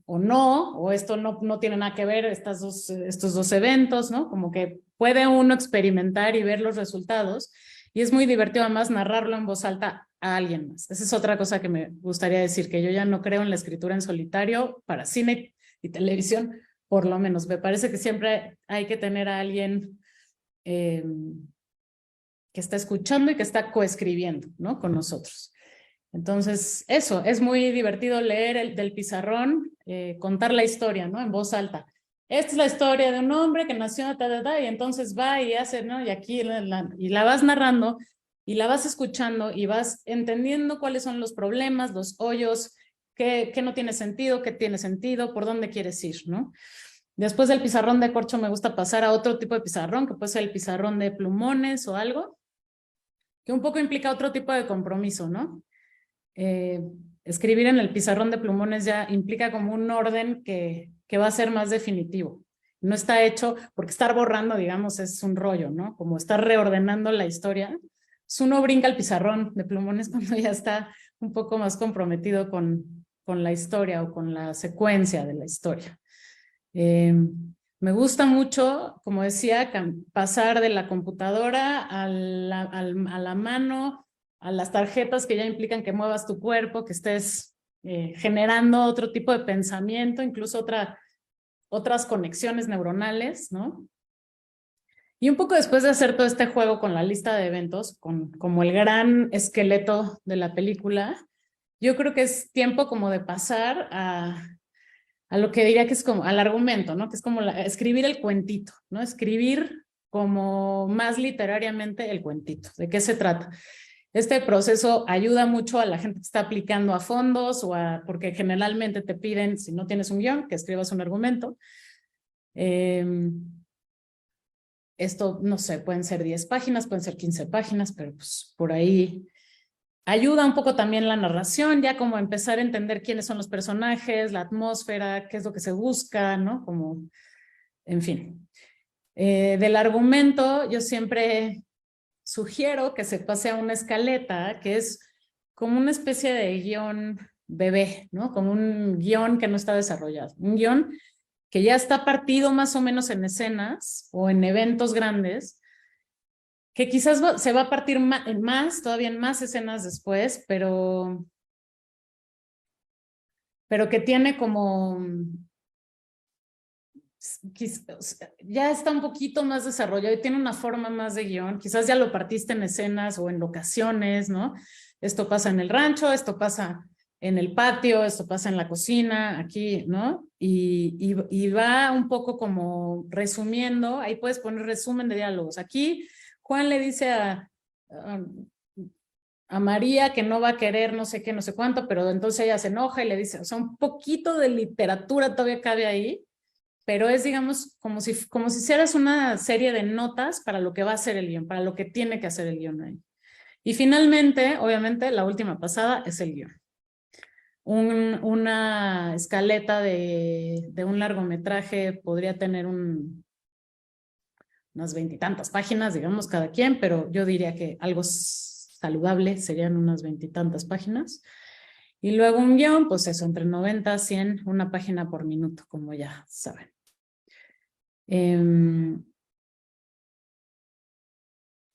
S3: o no, o esto no tiene nada que ver estos dos eventos, ¿no? Como que puede uno experimentar y ver los resultados, y es muy divertido además narrarlo en voz alta a alguien más. Esa es otra cosa que me gustaría decir, que yo ya no creo en la escritura en solitario para cine y televisión, por lo menos. Me parece que siempre hay que tener a alguien que está escuchando y que está coescribiendo, ¿no? Con nosotros. Entonces, eso, es muy divertido leer del pizarrón, contar la historia, ¿no? En voz alta. Esta es la historia de un hombre que nació, y entonces va y hace, ¿no? Y aquí, y la vas narrando, y la vas escuchando, y vas entendiendo cuáles son los problemas, los hoyos, qué no tiene sentido, qué tiene sentido, por dónde quieres ir, ¿no? Después del pizarrón de corcho me gusta pasar a otro tipo de pizarrón, que puede ser el pizarrón de plumones o algo, que un poco implica otro tipo de compromiso, ¿no? Escribir en el pizarrón de plumones ya implica como un orden que va a ser más definitivo. No está hecho, porque estar borrando, digamos, es un rollo, ¿no? Como estar reordenando la historia. Pues uno brinca el pizarrón de plumones cuando ya está un poco más comprometido con la historia o con la secuencia de la historia. Me gusta mucho, como decía, pasar de la computadora a la mano, a las tarjetas que ya implican que muevas tu cuerpo, que estés generando otro tipo de pensamiento, incluso otras conexiones neuronales, ¿no? Y un poco después de hacer todo este juego con la lista de eventos, como el gran esqueleto de la película, yo creo que es tiempo como de pasar a lo que diría que es como al argumento, ¿no? Que es como escribir el cuentito, ¿no? Escribir como más literariamente el cuentito. ¿De qué se trata? Este proceso ayuda mucho a la gente que está aplicando a fondos porque generalmente te piden, si no tienes un guión, que escribas un argumento. Esto, no sé, pueden ser 10 páginas, pueden ser 15 páginas, pero pues por ahí ayuda un poco también la narración, ya como empezar a entender quiénes son los personajes, la atmósfera, qué es lo que se busca, ¿no? Como, en fin. Del argumento, yo siempre sugiero que se pase a una escaleta, que es como una especie de guión bebé, ¿no? Como un guión que no está desarrollado. Un guión que ya está partido más o menos en escenas o en eventos grandes, que quizás se va a partir todavía en más escenas después, pero que tiene como, ya está un poquito más desarrollado y tiene una forma más de guión. Quizás ya lo partiste en escenas o en locaciones, ¿no? Esto pasa en el rancho, esto pasa en el patio, esto pasa en la cocina, aquí, ¿no? Y va un poco como resumiendo, ahí puedes poner resumen de diálogos. Aquí Juan le dice a María que no va a querer no sé qué, no sé cuánto, pero entonces ella se enoja y le dice, o sea, un poquito de literatura todavía cabe ahí, pero es, digamos, como si hicieras una serie de notas para lo que va a hacer el guión, para lo que tiene que hacer el guión ahí. Y finalmente, obviamente, la última pasada es el guión. Una escaleta de un largometraje podría tener unas 20 y tantas páginas, digamos, cada quien, pero yo diría que algo saludable serían unas 20 y tantas páginas. Y luego un guión, pues eso, entre 90 a 100, una página por minuto, como ya saben.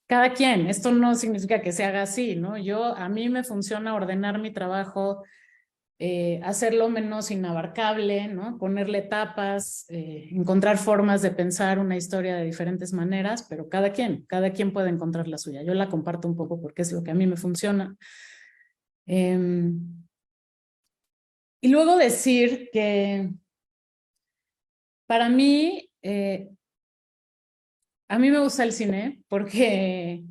S3: Cada quien, esto no significa que se haga así, ¿no? A mí me funciona ordenar mi trabajo hacerlo menos inabarcable, ¿no? Ponerle etapas, encontrar formas de pensar una historia de diferentes maneras, pero cada quien puede encontrar la suya. Yo la comparto un poco porque es lo que a mí me funciona. Y luego decir que para mí, a mí me gusta el cine porque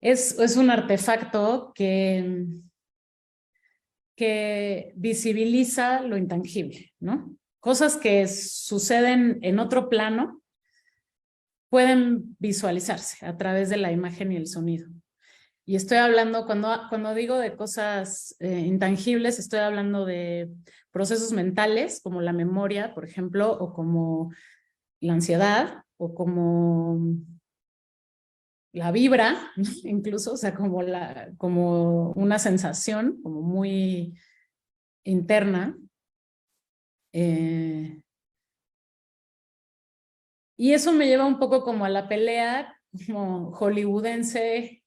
S3: es un artefacto que visibiliza lo intangible, ¿no? Cosas que suceden en otro plano pueden visualizarse a través de la imagen y el sonido. Y estoy hablando, cuando digo de cosas intangibles, estoy hablando de procesos mentales, como la memoria, por ejemplo, o como la ansiedad, o como la vibra, incluso, o sea, como una sensación, como muy interna. Y eso me lleva un poco como a la pelea como hollywoodense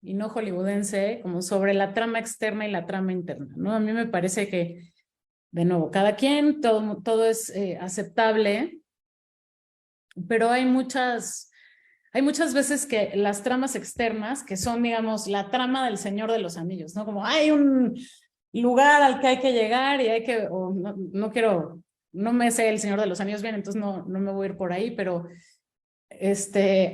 S3: y no hollywoodense, como sobre la trama externa y la trama interna, ¿no? A mí me parece que, de nuevo, cada quien, todo es aceptable, pero hay muchas veces que las tramas externas, que son, digamos, la trama del Señor de los Anillos, ¿no? Como hay un lugar al que hay que llegar y hay que, o no me sé el Señor de los Anillos bien, entonces no me voy a ir por ahí, pero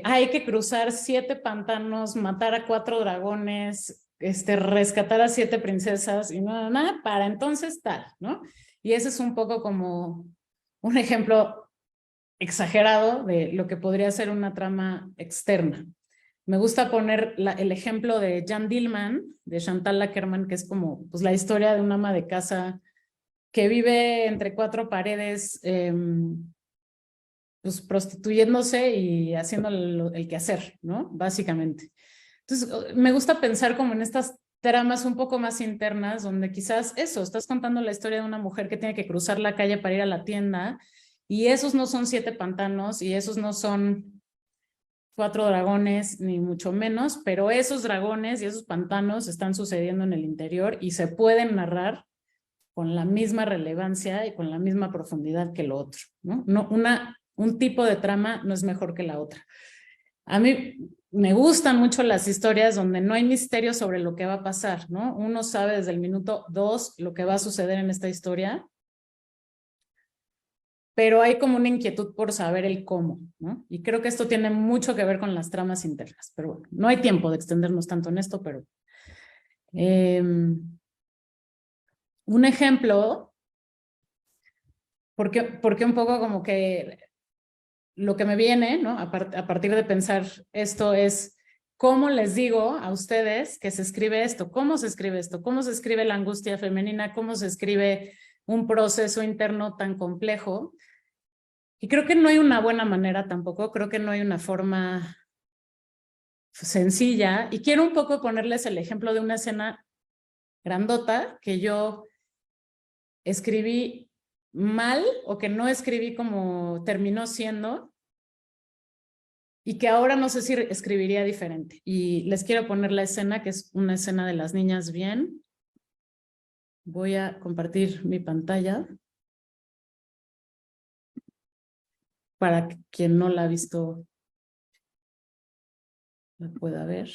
S3: hay que cruzar 7 pantanos, matar a 4 dragones, rescatar a 7 princesas y nada, para entonces tal, ¿no? Y ese es un poco como un ejemplo exagerado de lo que podría ser una trama externa. Me gusta poner el ejemplo de Jan Dillman, de Chantal Akerman, que es como pues, la historia de una ama de casa que vive entre 4 paredes, pues prostituyéndose y haciendo el quehacer, ¿no? Básicamente. Entonces, me gusta pensar como en estas tramas un poco más internas, donde quizás eso, estás contando la historia de una mujer que tiene que cruzar la calle para ir a la tienda, y esos no son 7 pantanos, y esos no son 4 dragones, ni mucho menos, pero esos dragones y esos pantanos están sucediendo en el interior y se pueden narrar con la misma relevancia y con la misma profundidad que lo otro, ¿no? Un tipo de trama no es mejor que la otra. A mí me gustan mucho las historias donde no hay misterio sobre lo que va a pasar, ¿no? Uno sabe desde el minuto 2 lo que va a suceder en esta historia, pero hay como una inquietud por saber el cómo, ¿no? Y creo que esto tiene mucho que ver con las tramas internas, pero bueno, no hay tiempo de extendernos tanto en esto, pero un ejemplo, porque un poco como que lo que me viene, ¿no? A partir de pensar esto es, ¿cómo les digo a ustedes que se escribe esto? ¿Cómo se escribe esto? ¿Cómo se escribe la angustia femenina? ¿Cómo se escribe un proceso interno tan complejo? Y creo que no hay una buena manera tampoco, creo que no hay una forma sencilla. Y quiero un poco ponerles el ejemplo de una escena grandota que yo escribí mal o que no escribí como terminó siendo, y que ahora no sé si escribiría diferente. Y les quiero poner la escena, que es una escena de las niñas bien. Voy a compartir mi pantalla para que quien no la ha visto la pueda ver.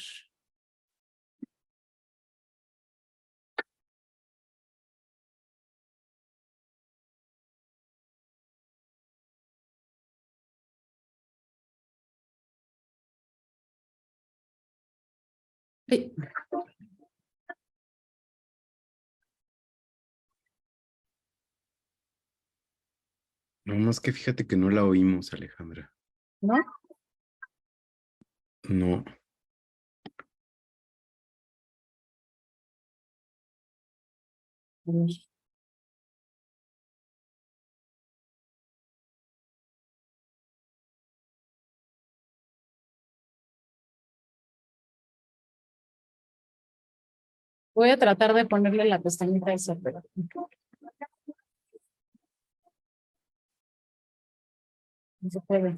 S3: Sí.
S2: No, más que fíjate que no la oímos, Alejandra.
S3: ¿No?
S2: No.
S3: A ver. Voy a tratar de ponerle la pestañita esa, pero no se puede.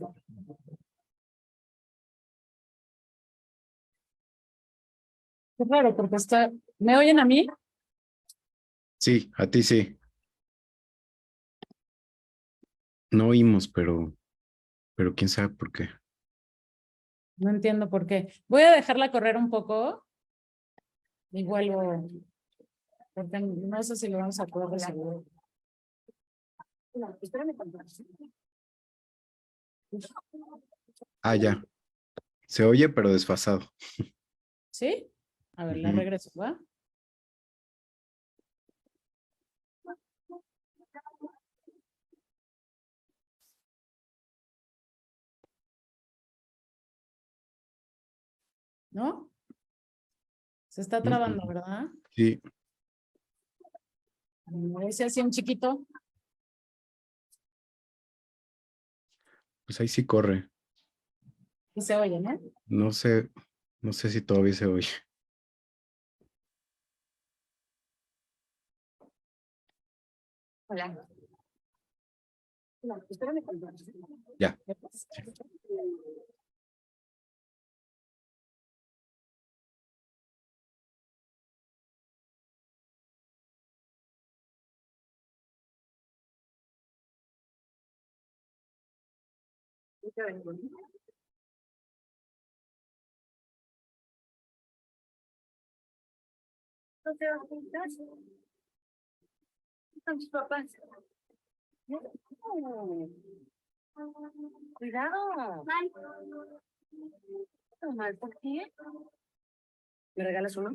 S3: Es raro porque ¿me oyen a mí?
S2: Sí, a ti sí. No oímos, pero quién sabe por qué.
S3: No entiendo por qué. Voy a dejarla correr un poco y vuelvo, porque no sé si lo vamos a poder resolver.
S2: Ah, ya. Se oye, pero desfasado.
S3: ¿Sí? A ver, la
S2: Ujú.
S3: regreso, ¿va? ¿No? Se está
S2: Mm,
S3: trabando,
S2: mm.
S3: ¿verdad?
S2: Sí,
S3: A ver si así un chiquito.
S2: pues ahí sí corre.
S3: Y se oye, ¿no?
S2: No sé, no sé si todavía se oye.
S3: Hola.
S2: Ya. Sí.
S4: No te vas a juntar con tus papás. No. Cuidado. Mal. Mal, ¿por qué? ¿Me regalas uno?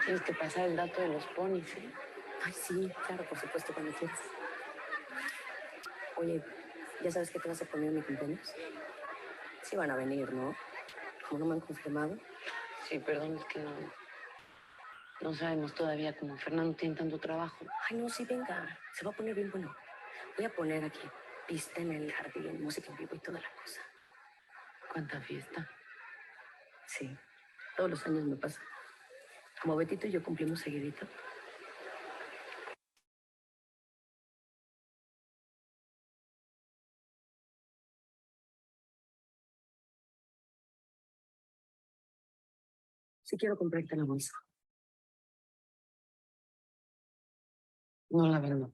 S4: Tienes que pasar el dato de los ponis, ¿eh? Ay, sí, claro, por supuesto, cuando quieras. Oye, ¿ya sabes qué te vas a poner en mi cumpleaños? Sí van a venir, ¿no? Como no me han confirmado. Sí, perdón, es que no sabemos todavía, como Fernando tiene tanto trabajo. Ay, no, sí, venga, se va a poner bien bueno. Voy a poner aquí pista en el jardín, música en vivo y toda la cosa. ¿Cuánta fiesta? Sí, todos los años me pasa. Como Betito y yo cumplimos seguidito. Sí quiero comprarte la bolsa. No la vendo.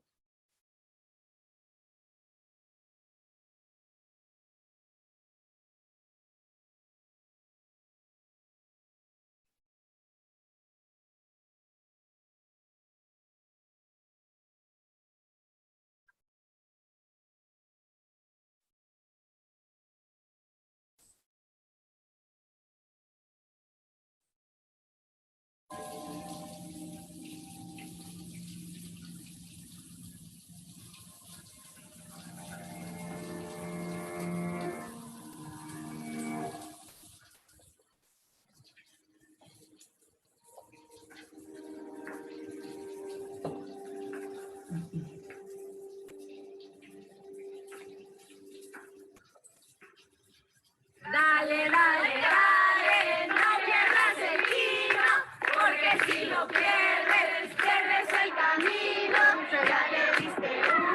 S4: Dale, dale, dale, no pierdas el hilo, porque si lo pierdes, pierdes el camino. Ya le diste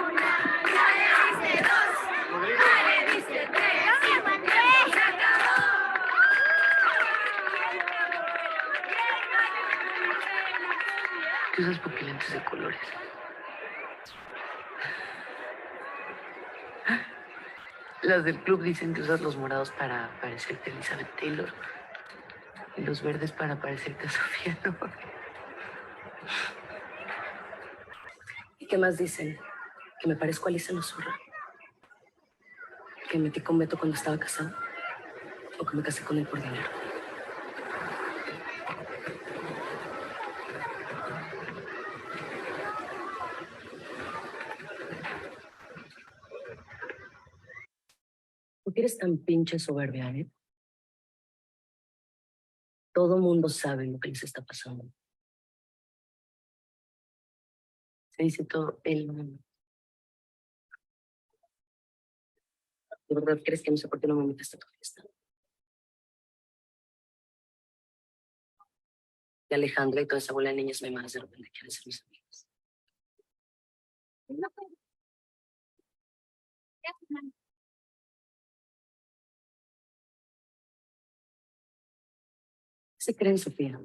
S4: una, ya le diste dos, ya le diste tres, y se acabó. ¿Tú sabes por qué lentes de colores? Las del club dicen que usas los morados para parecerte a Elizabeth Taylor y los verdes para parecerte a Sofía Loren. ¿Y qué más dicen? ¿Que me parezco a Lisa Losurra? ¿Que me metí con Beto cuando estaba casado? ¿O que me casé con él por dinero? ¿Por qué eres tan pinche soberbia, eh? Todo mundo sabe lo que les está pasando. Se dice todo el mundo. ¿De verdad crees que no sé por qué no me invitaste a tu fiesta? Y Alejandra y toda esa bola de niñas mimadas de repente quieren ser mis amigas. ¿Qué se creen, Sofía?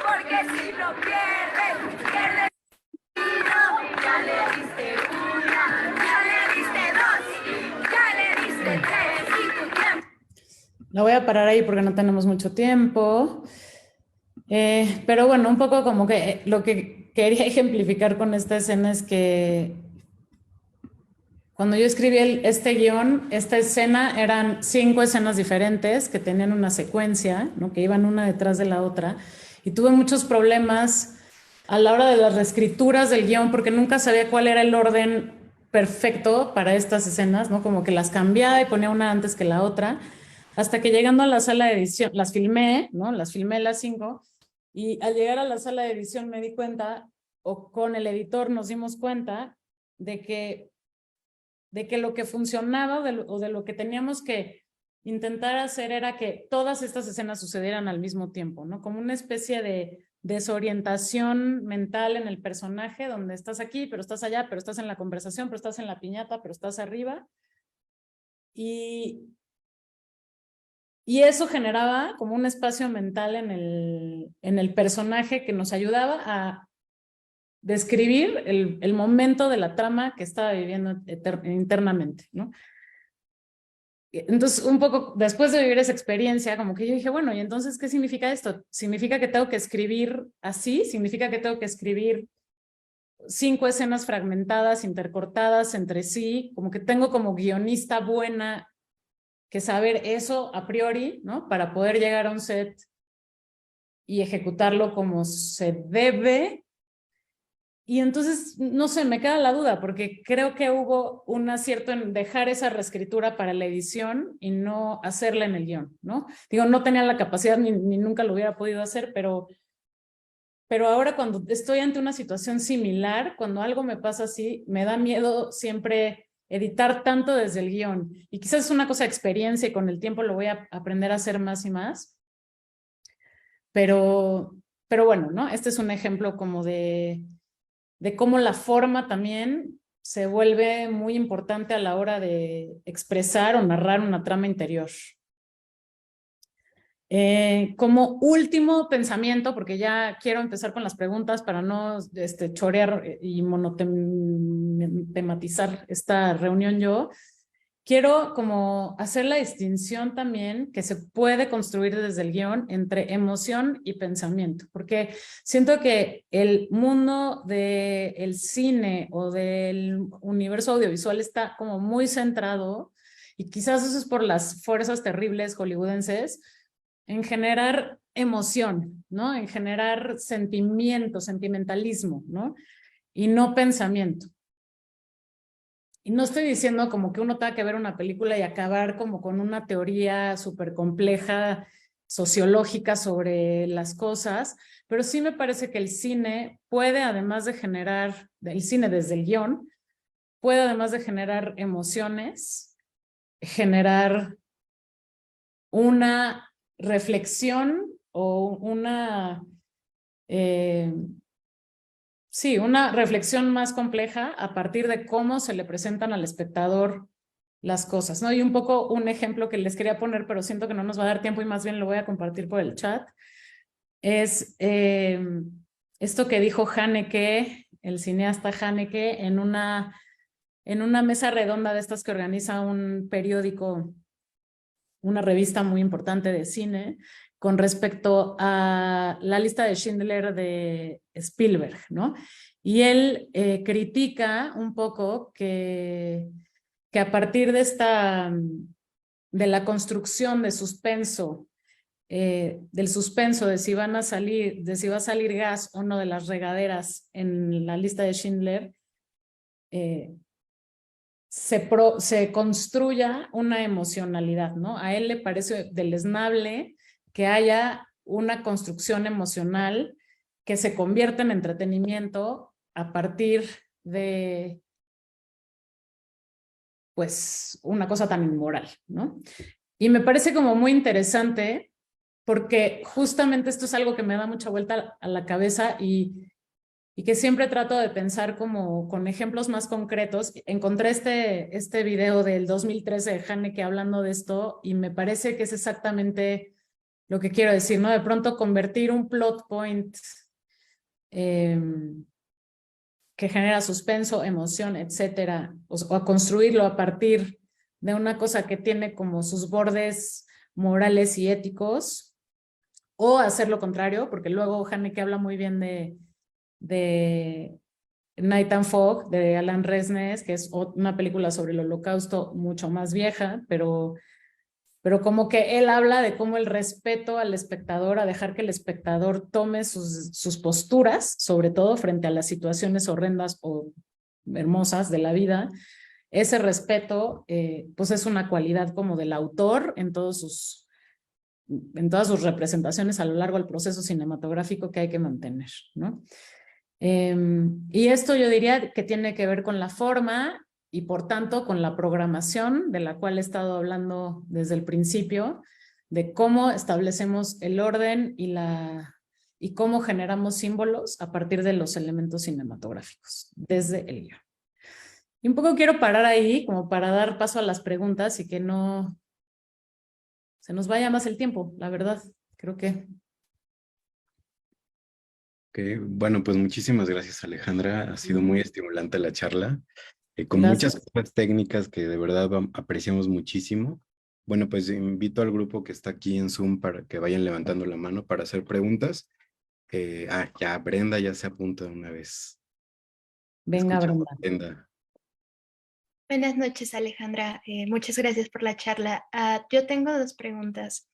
S5: Porque si no pierdes, pierdes uno. Ya le diste una, ya le diste dos, ya le diste tres y tu tiempo.
S3: La voy a parar ahí porque no tenemos mucho tiempo. Pero bueno, un poco como que lo que quería ejemplificar con esta escena es que cuando yo escribí este guión, esta escena eran 5 escenas diferentes que tenían una secuencia, ¿no? Que iban una detrás de la otra. Y tuve muchos problemas a la hora de las reescrituras del guión porque nunca sabía cuál era el orden perfecto para estas escenas, ¿no? Como que las cambiaba y ponía una antes que la otra. Hasta que llegando a la sala de edición, las filmé, ¿no? Las filmé las 5. Y al llegar a la sala de edición me di cuenta, o con el editor nos dimos cuenta, de que lo que funcionaba o de lo que teníamos que intentar hacer era que todas estas escenas sucedieran al mismo tiempo, ¿no? Como una especie de desorientación mental en el personaje, donde estás aquí, pero estás allá, pero estás en la conversación, pero estás en la piñata, pero estás arriba. Y eso generaba como un espacio mental en el personaje que nos ayudaba a describir el momento de la trama que estaba viviendo internamente, ¿no? Entonces, un poco después de vivir esa experiencia, como que yo dije, bueno, ¿y entonces qué significa esto? ¿Significa que tengo que escribir así? ¿Significa que tengo que escribir 5 escenas fragmentadas, intercortadas entre sí? Como que tengo como guionista buena que saber eso a priori, ¿no? Para poder llegar a un set y ejecutarlo como se debe. Y entonces, no sé, me queda la duda, porque creo que hubo un acierto en dejar esa reescritura para la edición y no hacerla en el guión, ¿no? Digo, no tenía la capacidad ni nunca lo hubiera podido hacer, pero ahora cuando estoy ante una situación similar, cuando algo me pasa así, me da miedo siempre editar tanto desde el guión. Y quizás es una cosa de experiencia y con el tiempo lo voy a aprender a hacer más y más. Pero bueno, ¿no? Este es un ejemplo como de cómo la forma también se vuelve muy importante a la hora de expresar o narrar una trama interior. Como último pensamiento, porque ya quiero empezar con las preguntas para no chorear y monotematizar esta reunión yo, quiero como hacer la distinción también que se puede construir desde el guión entre emoción y pensamiento, porque siento que el mundo del cine o del universo audiovisual está como muy centrado, y quizás eso es por las fuerzas terribles hollywoodenses, en generar emoción, ¿no? En generar sentimiento, sentimentalismo, ¿no? Y no pensamiento. Y no estoy diciendo como que uno tenga que ver una película y acabar como con una teoría súper compleja, sociológica sobre las cosas, pero sí me parece que el cine puede, además de generar, el cine desde el guión, puede además de generar emociones, generar una reflexión o una reflexión más compleja a partir de cómo se le presentan al espectador las cosas, ¿no? Y un poco un ejemplo que les quería poner, pero siento que no nos va a dar tiempo y más bien lo voy a compartir por el chat, es esto que dijo Haneke, el cineasta Haneke, en una mesa redonda de estas que organiza un periódico una revista muy importante de cine, con respecto a la lista de Schindler de Spielberg, ¿no? Y él critica un poco que a partir de de la construcción de suspenso, del suspenso de si va a salir gas o no de las regaderas en la lista de Schindler, se construya una emocionalidad, ¿no? A él le parece deleznable que haya una construcción emocional que se convierta en entretenimiento a partir de, pues, una cosa tan inmoral, ¿no? Y me parece como muy interesante porque justamente esto es algo que me da mucha vuelta a la cabeza y que siempre trato de pensar como con ejemplos más concretos. Encontré este video del 2013 de Haneke hablando de esto y me parece que es exactamente lo que quiero decir, ¿no? De pronto convertir un plot point que genera suspenso, emoción, etcétera, o a construirlo a partir de una cosa que tiene como sus bordes morales y éticos, o hacer lo contrario, porque luego Haneke habla muy bien de Night and Fog, de Alan Resnais, que es una película sobre el Holocausto mucho más vieja, pero como que él habla de cómo el respeto al espectador, a dejar que el espectador tome sus posturas, sobre todo frente a las situaciones horrendas o hermosas de la vida, ese respeto pues es una cualidad como del autor en todas sus representaciones a lo largo del proceso cinematográfico que hay que mantener, ¿no? Y esto yo diría que tiene que ver con la forma y por tanto con la programación de la cual he estado hablando desde el principio, de cómo establecemos el orden y cómo generamos símbolos a partir de los elementos cinematográficos, desde el guión. Y un poco quiero parar ahí como para dar paso a las preguntas y que no se nos vaya más el tiempo, la verdad, creo que...
S2: Okay. Bueno, pues muchísimas gracias, Alejandra. Ha sido muy estimulante la charla, con
S3: Gracias.
S2: muchas cosas técnicas que de verdad apreciamos muchísimo. Bueno, pues invito al grupo que está aquí en Zoom para que vayan levantando la mano para hacer preguntas. Ya Brenda ya se apunta de una vez.
S3: Venga,
S2: Escuchamos,
S3: Brenda.
S2: Brenda.
S6: Buenas noches, Alejandra. Muchas gracias por la charla. Yo tengo dos preguntas.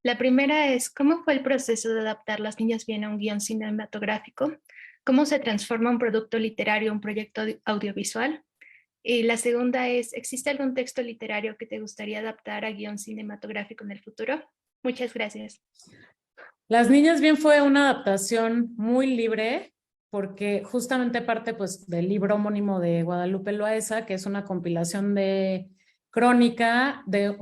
S6: La primera es, ¿cómo fue el proceso de adaptar Las niñas bien a un guión cinematográfico? ¿Cómo se transforma un producto literario a un proyecto audiovisual? Y la segunda es, ¿existe algún texto literario que te gustaría adaptar a guión cinematográfico en el futuro? Muchas gracias.
S3: Las niñas bien fue una adaptación muy libre porque justamente parte pues del libro homónimo de Guadalupe Loaesa, que es una compilación de crónica, de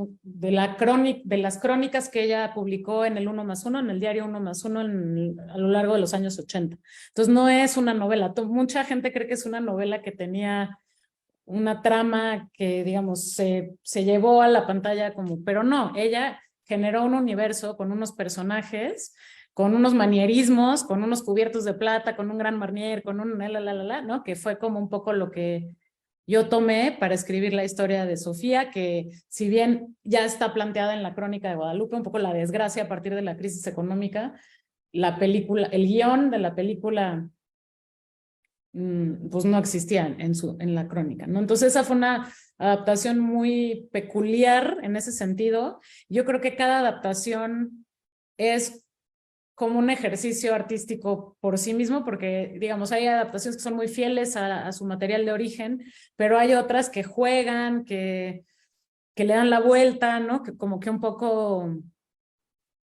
S3: las crónicas que ella publicó en el 1+1, en el diario 1+1 a lo largo de los años 80. Entonces no es una novela. Mucha gente cree que es una novela que tenía una trama que, digamos, se llevó a la pantalla como, pero no, ella generó un universo con unos personajes, con unos manierismos, con unos cubiertos de plata, con un gran Marnier, con un ¿no? Que fue como un poco lo que yo tomé para escribir la historia de Sofía, que si bien ya está planteada en la Crónica de Guadalupe, un poco la desgracia a partir de la crisis económica, la película, el guión de la película pues no existía en la crónica, ¿no? Entonces esa fue una adaptación muy peculiar en ese sentido. Yo creo que cada adaptación es como un ejercicio artístico por sí mismo, porque digamos hay adaptaciones que son muy fieles a su material de origen, pero hay otras que juegan, que le dan la vuelta, ¿no? Que como que un poco,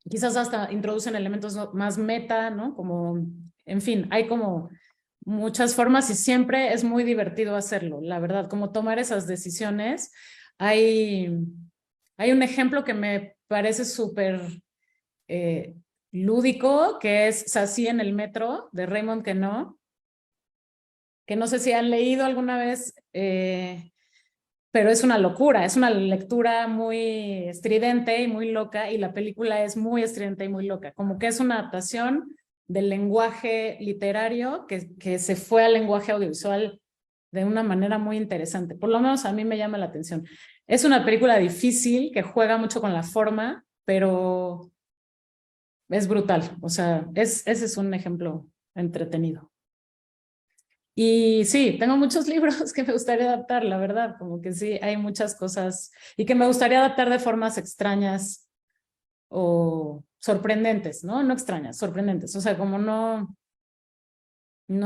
S3: quizás hasta introducen elementos más meta, ¿no? Como, en fin, hay como muchas formas y siempre es muy divertido hacerlo, la verdad, como tomar esas decisiones. Hay un ejemplo que me parece súper lúdico, que es Sassy en el metro, de Raymond Queneau, que no sé si han leído alguna vez, pero es una locura, es una lectura muy estridente y muy loca, y la película es muy estridente y muy loca, como que es una adaptación del lenguaje literario que se fue al lenguaje audiovisual de una manera muy interesante. Por lo menos a mí me llama la atención. Es una película difícil que juega mucho con la forma, pero es brutal. O sea, ese es un ejemplo entretenido. Y sí, tengo muchos libros que me gustaría adaptar, la verdad, como que sí, hay muchas cosas y que me gustaría adaptar de formas extrañas o sorprendentes, ¿no? No extrañas, sorprendentes. O sea, como no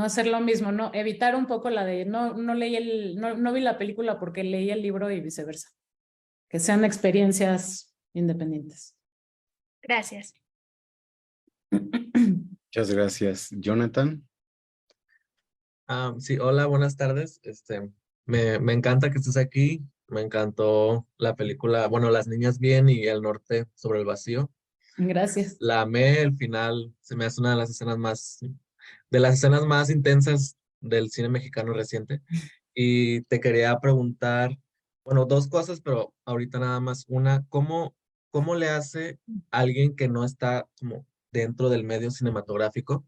S3: hacer lo mismo, no evitar un poco la de no vi la película porque leí el libro y viceversa. Que sean experiencias independientes.
S6: Gracias.
S2: Muchas gracias. Jonathan.
S7: Sí, hola, buenas tardes. Me encanta que estés aquí. Me encantó la película, bueno, Las niñas bien y El norte sobre el vacío.
S3: Gracias.
S7: La amé, el final se me hace una de las escenas más intensas del cine mexicano reciente. Y te quería preguntar, bueno, dos cosas, pero ahorita nada más una, ¿cómo le hace alguien que no está como dentro del medio cinematográfico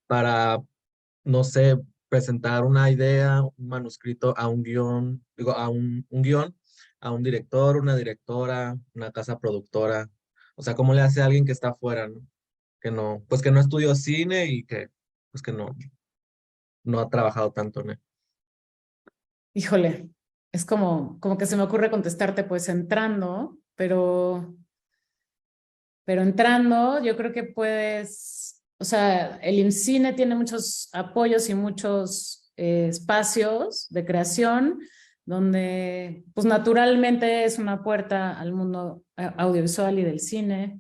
S7: para, no sé, presentar una idea, un manuscrito a un guión, digo, un guión, a un director, una directora, una casa productora? O sea, ¿cómo le hace a alguien que está afuera, ¿no? Pues que no estudió cine y que, pues que no ha trabajado tanto en él.
S3: Híjole, es como que se me ocurre contestarte pues entrando, pero entrando yo creo que puedes, o sea, el IMCINE tiene muchos apoyos y muchos espacios de creación donde pues naturalmente es una puerta al mundo audiovisual y del cine.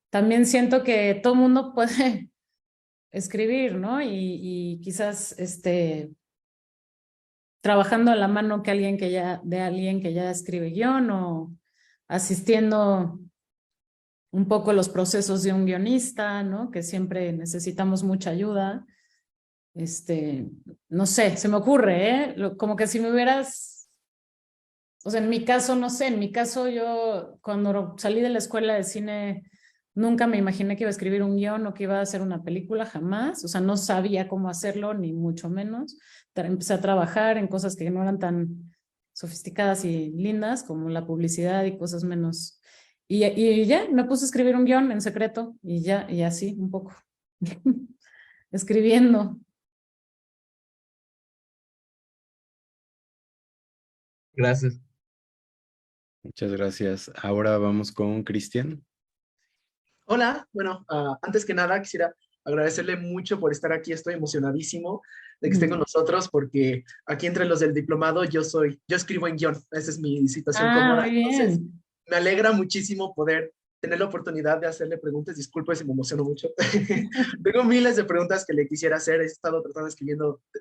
S3: También siento que todo el mundo puede escribir, ¿no? Y quizás trabajando a la mano de alguien que ya escribe guión o asistiendo un poco los procesos de un guionista, ¿no? Que siempre necesitamos mucha ayuda. No sé, se me ocurre, como que si me hubieras, o sea, en mi caso, no sé, en mi caso yo cuando salí de la escuela de cine nunca me imaginé que iba a escribir un guión o que iba a hacer una película, jamás. O sea, no sabía cómo hacerlo, ni mucho menos. Empecé a trabajar en cosas que no eran tan sofisticadas y lindas como la publicidad y cosas menos. Y ya, me puse a escribir un guión en secreto y ya, y así un poco. Escribiendo.
S7: Gracias.
S2: Muchas gracias. Ahora vamos con Cristian.
S8: Hola, bueno, antes que nada quisiera agradecerle mucho por estar aquí. Estoy emocionadísimo de que esté con nosotros porque aquí entre los del diplomado yo escribo en guión. Esa es mi situación cómoda.
S3: Muy
S8: Entonces,
S3: bien.
S8: me alegra muchísimo poder tener la oportunidad de hacerle preguntas. Disculpe si me emociono mucho. Tengo miles de preguntas que le quisiera hacer. He estado tratando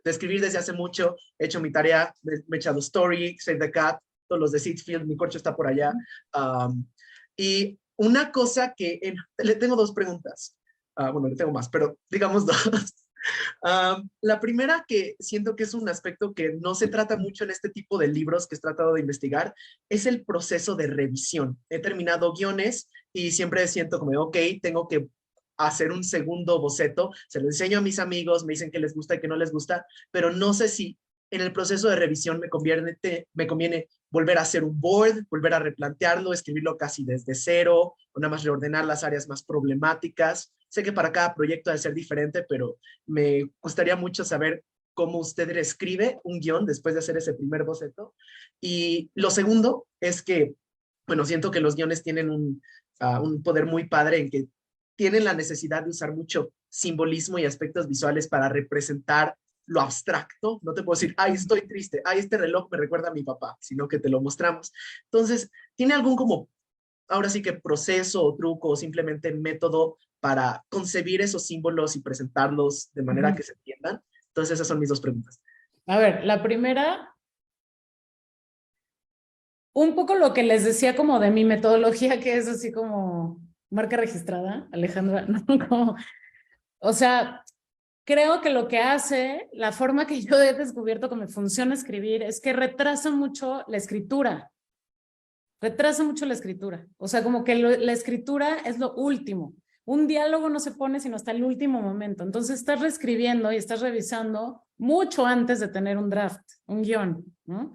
S8: de escribir desde hace mucho. He hecho mi tarea, me he echado Story, Save the Cat, todos los de Seedfield, mi corcho está por allá. Y una cosa le tengo dos preguntas. Bueno, le tengo más, pero digamos dos. La primera, que siento que es un aspecto que no se trata mucho en este tipo de libros que he tratado de investigar, es el proceso de revisión. He terminado guiones y siempre siento como, ok, tengo que hacer un segundo boceto, se lo enseño a mis amigos, me dicen que les gusta y que no les gusta, pero no sé si en el proceso de revisión me conviene volver a hacer un board, volver a replantearlo, escribirlo casi desde cero, o nada más reordenar las áreas más problemáticas. Sé que para cada proyecto debe ser diferente, pero me gustaría mucho saber cómo usted reescribe un guión después de hacer ese primer boceto. Y lo segundo es que, bueno, siento que los guiones tienen un poder muy padre en que tienen la necesidad de usar mucho simbolismo y aspectos visuales para representar lo abstracto. No te puedo decir, ay, estoy triste, ay, este reloj me recuerda a mi papá, sino que te lo mostramos. Entonces, ¿tiene algún como, ahora sí que proceso o truco o simplemente método para concebir esos símbolos y presentarlos de manera que se entiendan? Entonces, esas son mis dos preguntas.
S3: A ver, la primera, un poco lo que les decía como de mi metodología, que es así como marca registrada, Alejandra, ¿no? Como, o sea, creo que lo que hace, la forma que yo he descubierto que me funciona escribir, es que retrasa mucho la escritura. Retrasa mucho la escritura. O sea, como que la escritura es lo último. Un diálogo no se pone sino hasta el último momento. Entonces estás reescribiendo y estás revisando mucho antes de tener un draft, un guión, ¿no?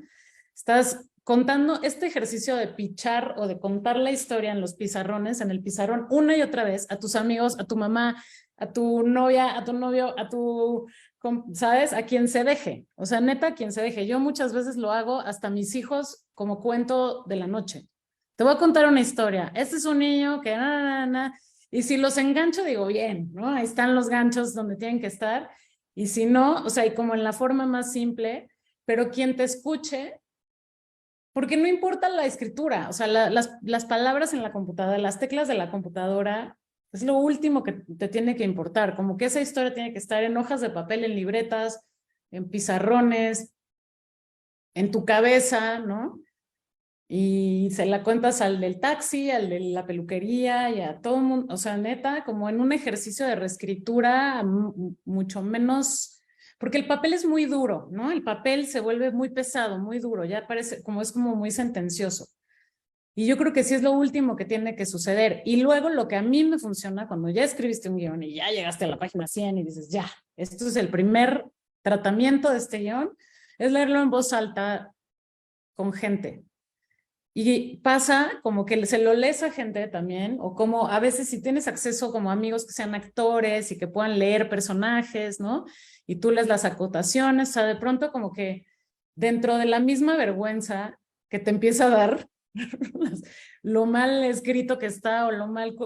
S3: Estás contando este ejercicio de pitchar o de contar la historia en los pizarrones, en el pizarrón, una y otra vez, a tus amigos, a tu mamá, a tu novia, a tu novio, a tu, ¿sabes? A quien se deje. O sea, neta, a quien se deje. Yo muchas veces lo hago hasta a mis hijos como cuento de la noche. Te voy a contar una historia. Este es un niño que... Y si los engancho, digo, bien, ¿no? Ahí están los ganchos donde tienen que estar. Y si no, o sea, y como en la forma más simple, pero quien te escuche, porque no importa la escritura, o sea, las palabras en la computadora, las teclas de la computadora, es lo último que te tiene que importar, como que esa historia tiene que estar en hojas de papel, en libretas, en pizarrones, en tu cabeza, ¿no? Y se la cuentas al del taxi, al de la peluquería y a todo el mundo, o sea, neta, como en un ejercicio de reescritura mucho menos, porque el papel es muy duro, ¿no? El papel se vuelve muy pesado, muy duro, ya parece, como es como muy sentencioso. Y yo creo que sí es lo último que tiene que suceder. Y luego lo que a mí me funciona cuando ya escribiste un guión y ya llegaste a la página 100 y dices, ya, esto es el primer tratamiento de este guión, es leerlo en voz alta con gente. Y pasa como que se lo lees a gente también, o como a veces si tienes acceso como amigos que sean actores y que puedan leer personajes, ¿no? Y tú lees las acotaciones, o sea, de pronto como que dentro de la misma vergüenza que te empieza a dar lo mal escrito que está o lo mal...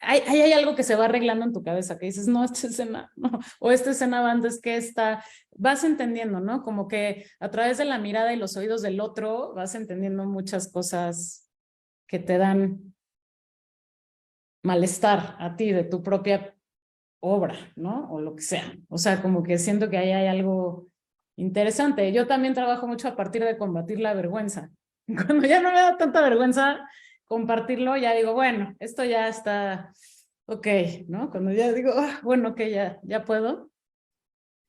S3: Hay algo que se va arreglando en tu cabeza, que dices, no, esta escena, no, o esta escena va antes que esta, vas entendiendo, ¿no? Como que a través de la mirada y los oídos del otro vas entendiendo muchas cosas que te dan malestar a ti de tu propia obra, ¿no? O lo que sea. O sea, como que siento que ahí hay algo interesante. Yo también trabajo mucho a partir de combatir la vergüenza. Cuando ya no me da tanta vergüenza compartirlo, ya digo, bueno, esto ya está ok, ¿no? Cuando ya digo, bueno, ok, ya puedo,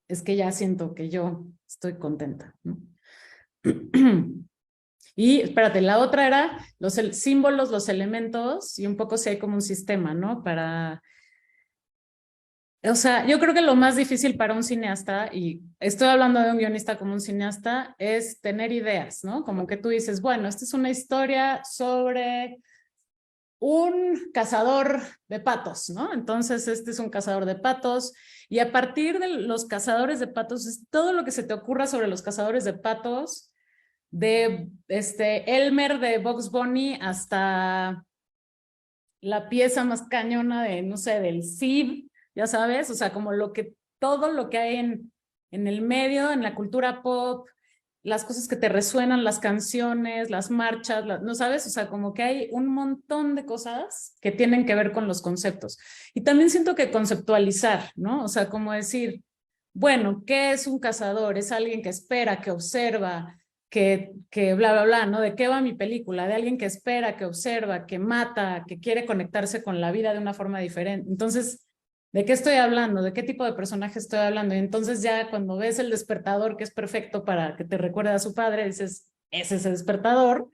S3: es que ya siento que yo estoy contenta, ¿no? Y espérate, la otra era los símbolos, los elementos, y un poco si hay como un sistema, ¿no? O sea, yo creo que lo más difícil para un cineasta, y estoy hablando de un guionista como un cineasta, es tener ideas, ¿no? Como que tú dices, bueno, esta es una historia sobre un cazador de patos, ¿no? Entonces, este es un cazador de patos, y a partir de los cazadores de patos, es todo lo que se te ocurra sobre los cazadores de patos, de Elmer de Bugs Bunny hasta la pieza más cañona de, no sé, del Cid, ya sabes, o sea, como todo lo que hay en el medio, en la cultura pop, las cosas que te resuenan, las canciones, las marchas, ¿no sabes? O sea, como que hay un montón de cosas que tienen que ver con los conceptos. Y también siento que conceptualizar, ¿no? O sea, como decir, bueno, ¿qué es un cazador? Es alguien que espera, que observa, que bla, bla, bla, ¿no? ¿De qué va mi película? De alguien que espera, que observa, que mata, que quiere conectarse con la vida de una forma diferente. Entonces, ¿de qué estoy hablando? ¿De qué tipo de personaje estoy hablando? Y entonces ya cuando ves el despertador, que es perfecto para que te recuerde a su padre, dices, es ese despertador,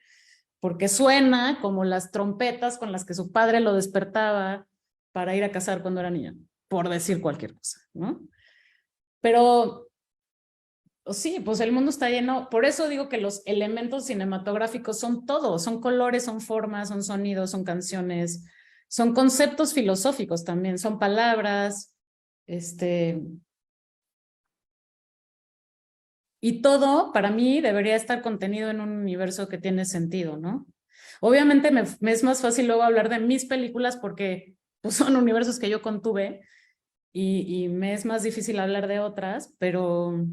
S3: porque suena como las trompetas con las que su padre lo despertaba para ir a cazar cuando era niño, por decir cualquier cosa, ¿no? Pero sí, pues el mundo está lleno, por eso digo que los elementos cinematográficos son todo, son colores, son formas, son sonidos, son canciones, son conceptos filosóficos también, son palabras, y todo para mí debería estar contenido en un universo que tiene sentido, ¿no? Obviamente me es más fácil luego hablar de mis películas porque pues, son universos que yo contuve y me es más difícil hablar de otras, pero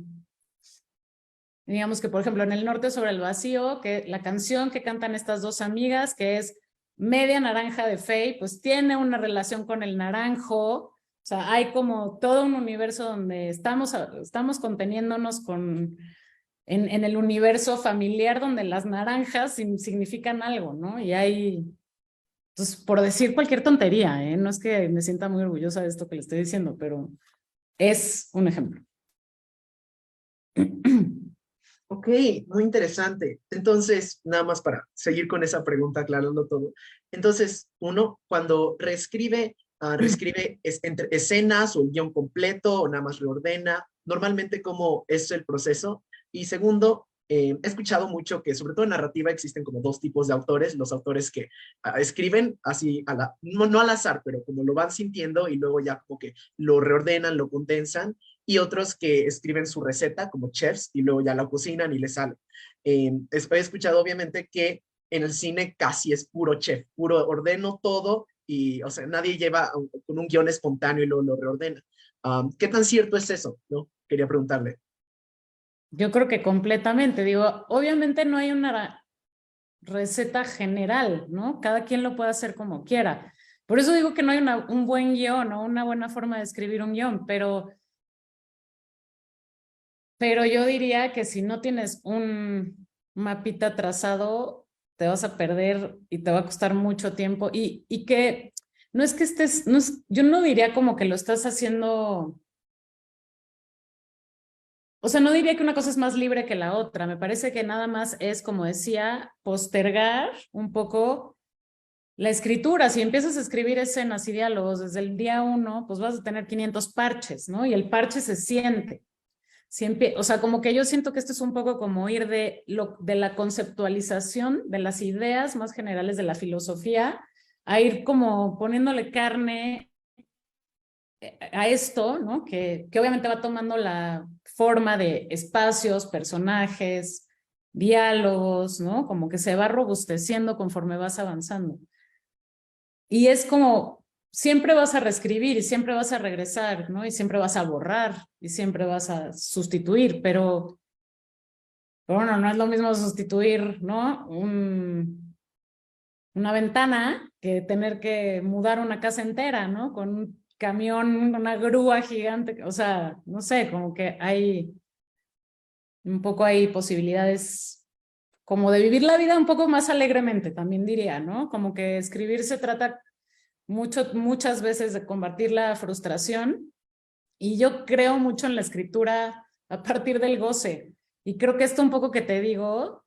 S3: digamos que, por ejemplo, en El Norte sobre el Vacío, que la canción que cantan estas dos amigas, que es Media Naranja de Faye, pues tiene una relación con el naranjo, o sea, hay como todo un universo donde estamos conteniéndonos en el universo familiar donde las naranjas significan algo, ¿no? Y hay, pues por decir cualquier tontería, ¿eh? No es que me sienta muy orgullosa de esto que le estoy diciendo, pero es un ejemplo.
S8: Ok, muy interesante. Entonces, nada más para seguir con esa pregunta, aclarando todo. Entonces, uno, cuando reescribe entre escenas o el guión completo o nada más reordena, normalmente cómo es el proceso. Y segundo, He escuchado mucho que, sobre todo en narrativa, existen como dos tipos de autores: los autores que escriben así, no al azar, pero como lo van sintiendo y luego ya como que lo reordenan, lo condensan, y otros que escriben su receta como chefs y luego ya la cocinan y les sale. He escuchado obviamente que en el cine casi es puro chef, puro ordeno todo y, o sea, nadie lleva con un guión espontáneo y luego lo reordena. ¿Qué tan cierto es eso? ¿No? Quería preguntarle.
S3: Yo creo que completamente, digo, obviamente no hay una receta general, ¿no? Cada quien lo puede hacer como quiera. Por eso digo que no hay un buen guión o una buena forma de escribir un guión, pero yo diría que si no tienes un mapita trazado, te vas a perder y te va a costar mucho tiempo y que no es que estés, yo no diría como que lo estás haciendo. O sea, no diría que una cosa es más libre que la otra. Me parece que nada más es, como decía, postergar un poco la escritura. Si empiezas a escribir escenas y diálogos desde el día 1, pues vas a tener 500 parches, ¿no? Y el parche se siente. O sea, como que yo siento que esto es un poco como ir de la conceptualización de las ideas más generales de la filosofía a ir como poniéndole carne a esto, ¿no? Que obviamente va tomando la forma de espacios, personajes, diálogos, ¿no? Como que se va robusteciendo conforme vas avanzando. Y es como, siempre vas a reescribir y siempre vas a regresar, ¿no? Y siempre vas a borrar y siempre vas a sustituir, pero bueno, no es lo mismo sustituir, ¿no? Una ventana que tener que mudar una casa entera, ¿no? Con un camión, una grúa gigante, o sea, no sé, como que hay posibilidades como de vivir la vida un poco más alegremente, también diría, ¿no? Como que escribir se trata muchas veces de combatir la frustración y yo creo mucho en la escritura a partir del goce y creo que esto un poco que te digo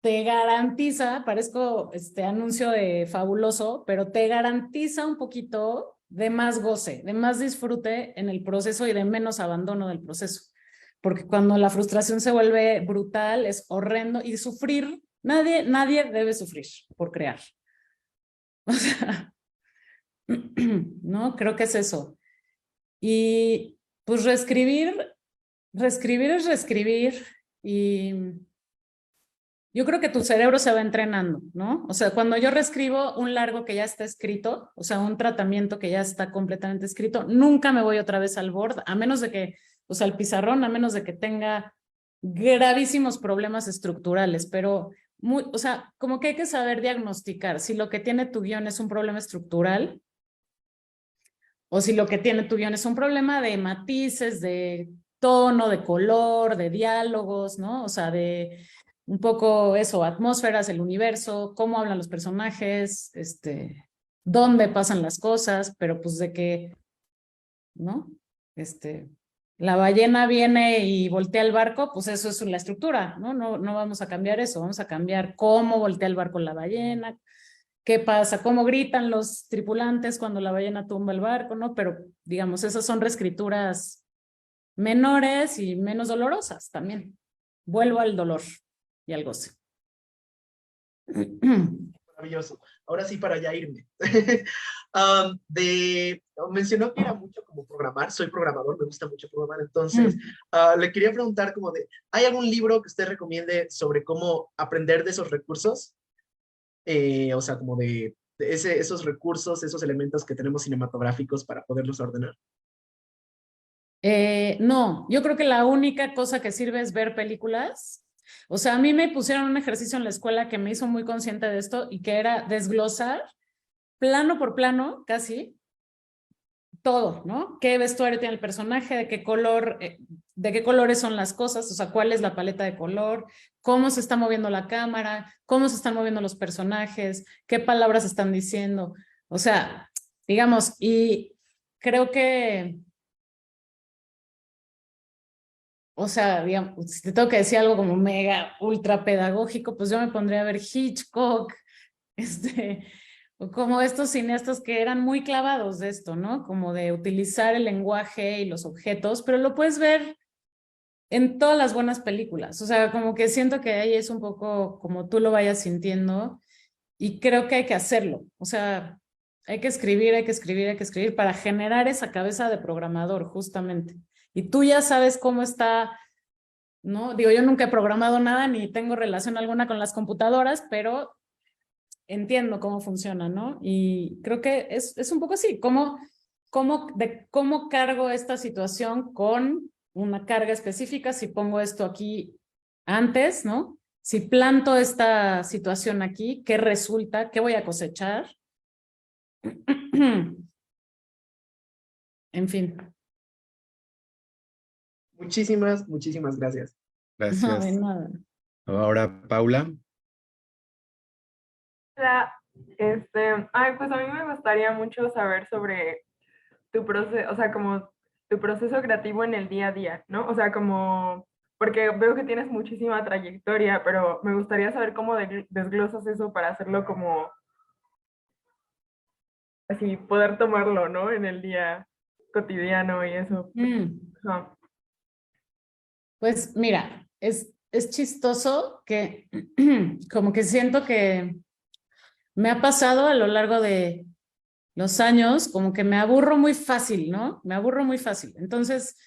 S3: te garantiza, parezco anuncio de fabuloso, pero te garantiza un poquito de más goce, de más disfrute en el proceso y de menos abandono del proceso. Porque cuando la frustración se vuelve brutal, es horrendo y sufrir, nadie debe sufrir por crear. O sea, ¿no? Creo que es eso. Y pues reescribir es reescribir y yo creo que tu cerebro se va entrenando, ¿no? O sea, cuando yo reescribo un largo que ya está escrito, o sea, un tratamiento que ya está completamente escrito, nunca me voy otra vez al board, a menos de que, o sea, al pizarrón, a menos de que tenga gravísimos problemas estructurales, pero, o sea, como que hay que saber diagnosticar si lo que tiene tu guión es un problema estructural o si lo que tiene tu guión es un problema de matices, de tono, de color, de diálogos, ¿no? O sea, de un poco eso, atmósferas, el universo, cómo hablan los personajes, dónde pasan las cosas, pero pues de que, ¿no? La ballena viene y voltea el barco, pues eso es la estructura, ¿no? No vamos a cambiar eso, vamos a cambiar cómo voltea el barco la ballena, qué pasa, cómo gritan los tripulantes cuando la ballena tumba el barco, ¿no? Pero, digamos, esas son reescrituras menores y menos dolorosas también. Vuelvo al dolor y al goce.
S8: Maravilloso. Ahora sí, para ya irme. Mencionó que era mucho como programar. Soy programador, me gusta mucho programar. Entonces, le quería preguntar como ¿hay algún libro que usted recomiende sobre cómo aprender de esos recursos? O sea, como de esos recursos, esos elementos que tenemos cinematográficos para poderlos ordenar.
S3: No, yo creo que la única cosa que sirve es ver películas. O sea, a mí me pusieron un ejercicio en la escuela que me hizo muy consciente de esto y que era desglosar plano por plano, casi, todo, ¿no? ¿Qué vestuario tiene el personaje? ¿De qué colores son las cosas? O sea, ¿cuál es la paleta de color? ¿Cómo se está moviendo la cámara? ¿Cómo se están moviendo los personajes? ¿Qué palabras están diciendo? O sea, digamos, y creo que o sea, digamos, si te tengo que decir algo como mega, ultra pedagógico, pues yo me pondría a ver Hitchcock, o como estos cineastas que eran muy clavados de esto, ¿no? Como de utilizar el lenguaje y los objetos, pero lo puedes ver en todas las buenas películas. O sea, como que siento que ahí es un poco como tú lo vayas sintiendo y creo que hay que hacerlo. O sea, hay que escribir, hay que escribir, hay que escribir para generar esa cabeza de programador, justamente. Y tú ya sabes cómo está, ¿no? Digo, yo nunca he programado nada ni tengo relación alguna con las computadoras, pero entiendo cómo funciona, ¿no? Y creo que es un poco así, cómo cargo esta situación con una carga específica, si pongo esto aquí antes, ¿no? Si planto esta situación aquí, ¿qué resulta? ¿Qué voy a cosechar? En fin.
S8: Muchísimas gracias.
S3: No, de
S2: Gracias.
S3: nada.
S2: Ahora, Paula.
S9: Hola, pues a mí me gustaría mucho saber sobre tu proceso, o sea, como tu proceso creativo en el día a día, ¿no? O sea, como, porque veo que tienes muchísima trayectoria, pero me gustaría saber cómo desglosas eso para hacerlo como, así, poder tomarlo, ¿no? En el día cotidiano y eso. Ajá.
S3: Pues mira, es chistoso que como que siento que me ha pasado a lo largo de los años, como que me aburro muy fácil, ¿no? Me aburro muy fácil. Entonces,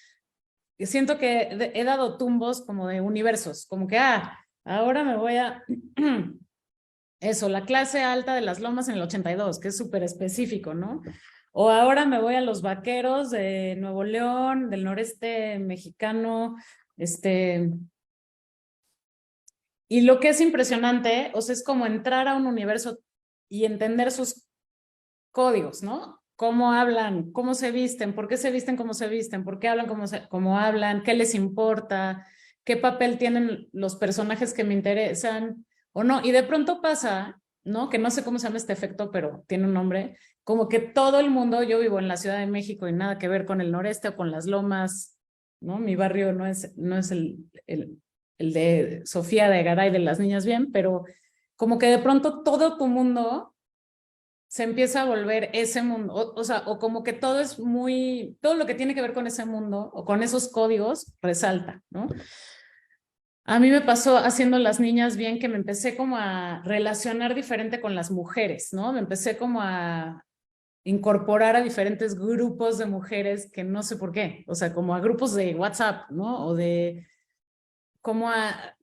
S3: siento que he dado tumbos como de universos, como que, ahora me voy a... Eso, la clase alta de las Lomas en el 82, que es súper específico, ¿no? O ahora me voy a los vaqueros de Nuevo León, del noreste mexicano, y lo que es impresionante, o sea, es como entrar a un universo y entender sus códigos, ¿no? Cómo hablan, cómo se visten, por qué se visten como se visten, por qué hablan como hablan, qué les importa, qué papel tienen los personajes que me interesan o no. Y de pronto pasa, ¿no? Que no sé cómo se llama este efecto, pero tiene un nombre, como que todo el mundo, yo vivo en la Ciudad de México y nada que ver con el noreste o con las Lomas, ¿no? Mi barrio no es el de Sofía de Garay de las Niñas Bien, pero como que de pronto todo tu mundo se empieza a volver ese mundo, o sea, o como que todo es muy, todo lo que tiene que ver con ese mundo o con esos códigos resalta, ¿no? A mí me pasó haciendo Las Niñas Bien que me empecé como a relacionar diferente con las mujeres, ¿no? Me empecé como a incorporar a diferentes grupos de mujeres que no sé por qué, o sea, como a grupos de WhatsApp, ¿no? O de como a...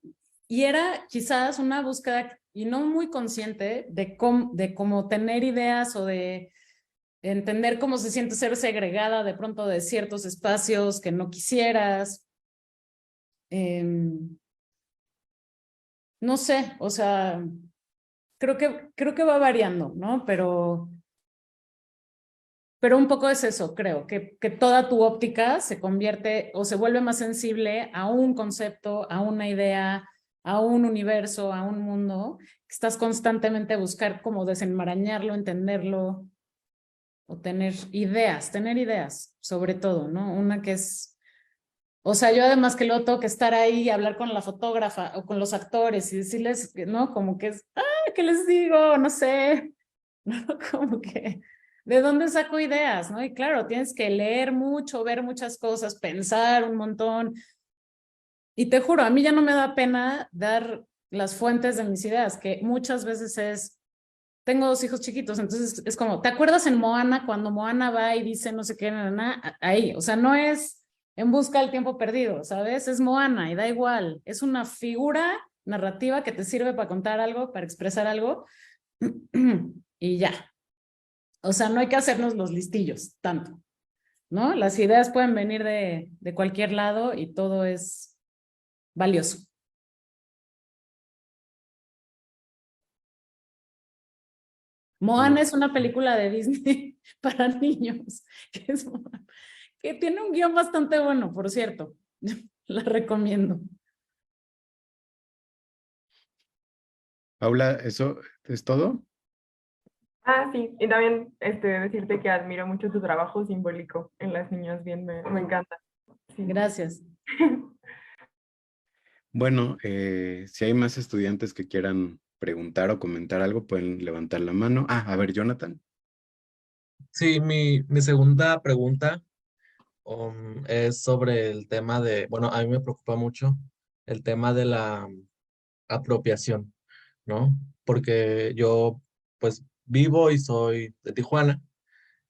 S3: Y era quizás una búsqueda, y no muy consciente, de cómo tener ideas o de entender cómo se siente ser segregada de pronto de ciertos espacios que no quisieras. No sé, o sea, creo que va variando, ¿no? Pero un poco es eso, creo, que toda tu óptica se convierte o se vuelve más sensible a un concepto, a una idea, a un universo, a un mundo. Estás constantemente a buscar cómo desenmarañarlo, entenderlo, o tener ideas, sobre todo, ¿no? Una que es, o sea, yo además que luego tengo que estar ahí y hablar con la fotógrafa o con los actores y decirles, ¿no? Como que es, ¿qué les digo? No sé, ¿no? Como que, ¿de dónde saco ideas? ¿No? Y claro, tienes que leer mucho, ver muchas cosas, pensar un montón. Y te juro, a mí ya no me da pena dar las fuentes de mis ideas, que muchas veces tengo 2 hijos chiquitos, entonces es como, ¿te acuerdas en Moana cuando Moana va y dice no sé qué, ahí? O sea, no es En busca del tiempo perdido, ¿sabes? Es Moana y da igual. Es una figura narrativa que te sirve para contar algo, para expresar algo y ya. O sea, no hay que hacernos los listillos tanto, ¿no? Las ideas pueden venir de cualquier lado y todo es valioso. Moana es una película de Disney para niños, que tiene un guión bastante bueno, por cierto. La recomiendo.
S2: Paula, ¿eso es todo?
S9: Sí, y también decirte que admiro mucho tu trabajo simbólico en Las Niñas Bien, me encanta. Sí.
S3: Gracias.
S2: Bueno, si hay más estudiantes que quieran preguntar o comentar algo, pueden levantar la mano. A ver, Jonathan.
S7: Sí, mi segunda pregunta es sobre el tema de, bueno, a mí me preocupa mucho el tema de la apropiación, ¿no? Porque yo, pues, vivo y soy de Tijuana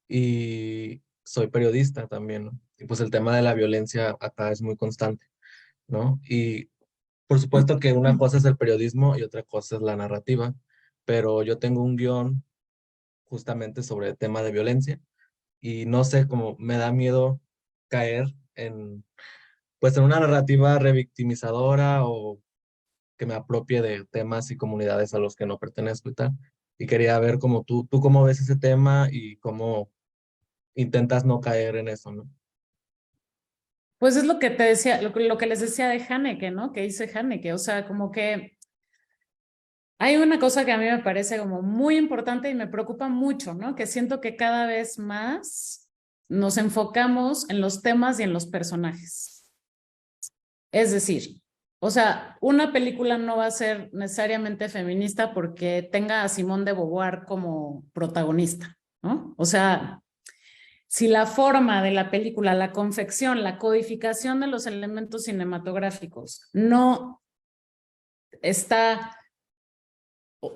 S7: y soy periodista también, ¿no? Y pues el tema de la violencia acá es muy constante, ¿no? Y por supuesto que una cosa es el periodismo y otra cosa es la narrativa, pero yo tengo un guión justamente sobre el tema de violencia y no sé, cómo me da miedo caer en, pues, en una narrativa revictimizadora o que me apropie de temas y comunidades a los que no pertenezco y tal. Y quería ver cómo tú cómo ves ese tema y cómo intentas no caer en eso, ¿no?
S3: Pues es lo que te decía, lo que les decía de Haneke, ¿no? Que dice Haneke, o sea, como que hay una cosa que a mí me parece como muy importante y me preocupa mucho, ¿no? Que siento que cada vez más nos enfocamos en los temas y en los personajes. Es decir, o sea, una película no va a ser necesariamente feminista porque tenga a Simone de Beauvoir como protagonista, ¿no? O sea, si la forma de la película, la confección, la codificación de los elementos cinematográficos no está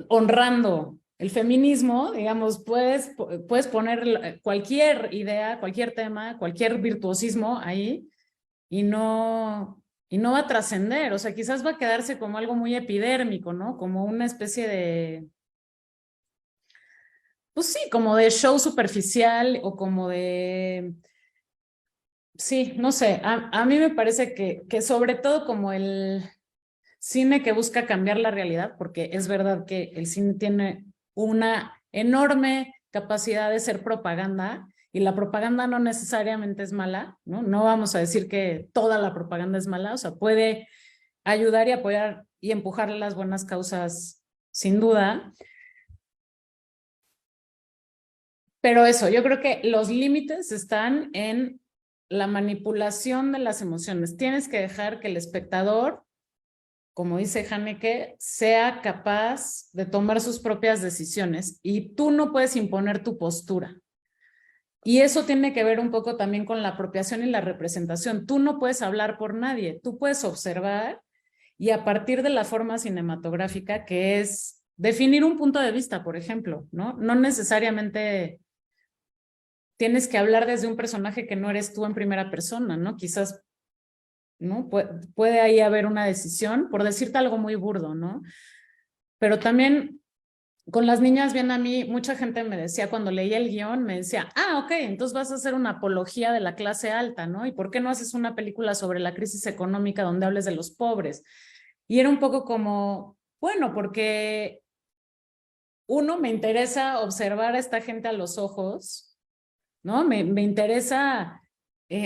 S3: honrando el feminismo, digamos, puedes poner cualquier idea, cualquier tema, cualquier virtuosismo ahí y no va a trascender, o sea, quizás va a quedarse como algo muy epidérmico, ¿no? Como una especie de, pues sí, como de show superficial o como de, sí, no sé, a mí me parece que sobre todo como el cine que busca cambiar la realidad, porque es verdad que el cine tiene una enorme capacidad de ser propaganda y la propaganda no necesariamente es mala, ¿no? No vamos a decir que toda la propaganda es mala, o sea, puede ayudar y apoyar y empujar las buenas causas sin duda. Pero eso, yo creo que los límites están en la manipulación de las emociones. Tienes que dejar que el espectador, como dice Haneke, sea capaz de tomar sus propias decisiones y tú no puedes imponer tu postura. Y eso tiene que ver un poco también con la apropiación y la representación. Tú no puedes hablar por nadie, tú puedes observar y a partir de la forma cinematográfica, que es definir un punto de vista, por ejemplo, ¿no? No necesariamente tienes que hablar desde un personaje que no eres tú en primera persona, ¿no? Quizás, ¿no? Puede ahí haber una decisión, por decirte algo muy burdo, ¿no? Pero también con las niñas bien a mí, mucha gente me decía cuando leía el guión, me decía, ok, entonces vas a hacer una apología de la clase alta, ¿no? ¿Y por qué no haces una película sobre la crisis económica donde hables de los pobres? Y era un poco como, bueno, porque uno, me interesa observar a esta gente a los ojos, ¿no? Me interesa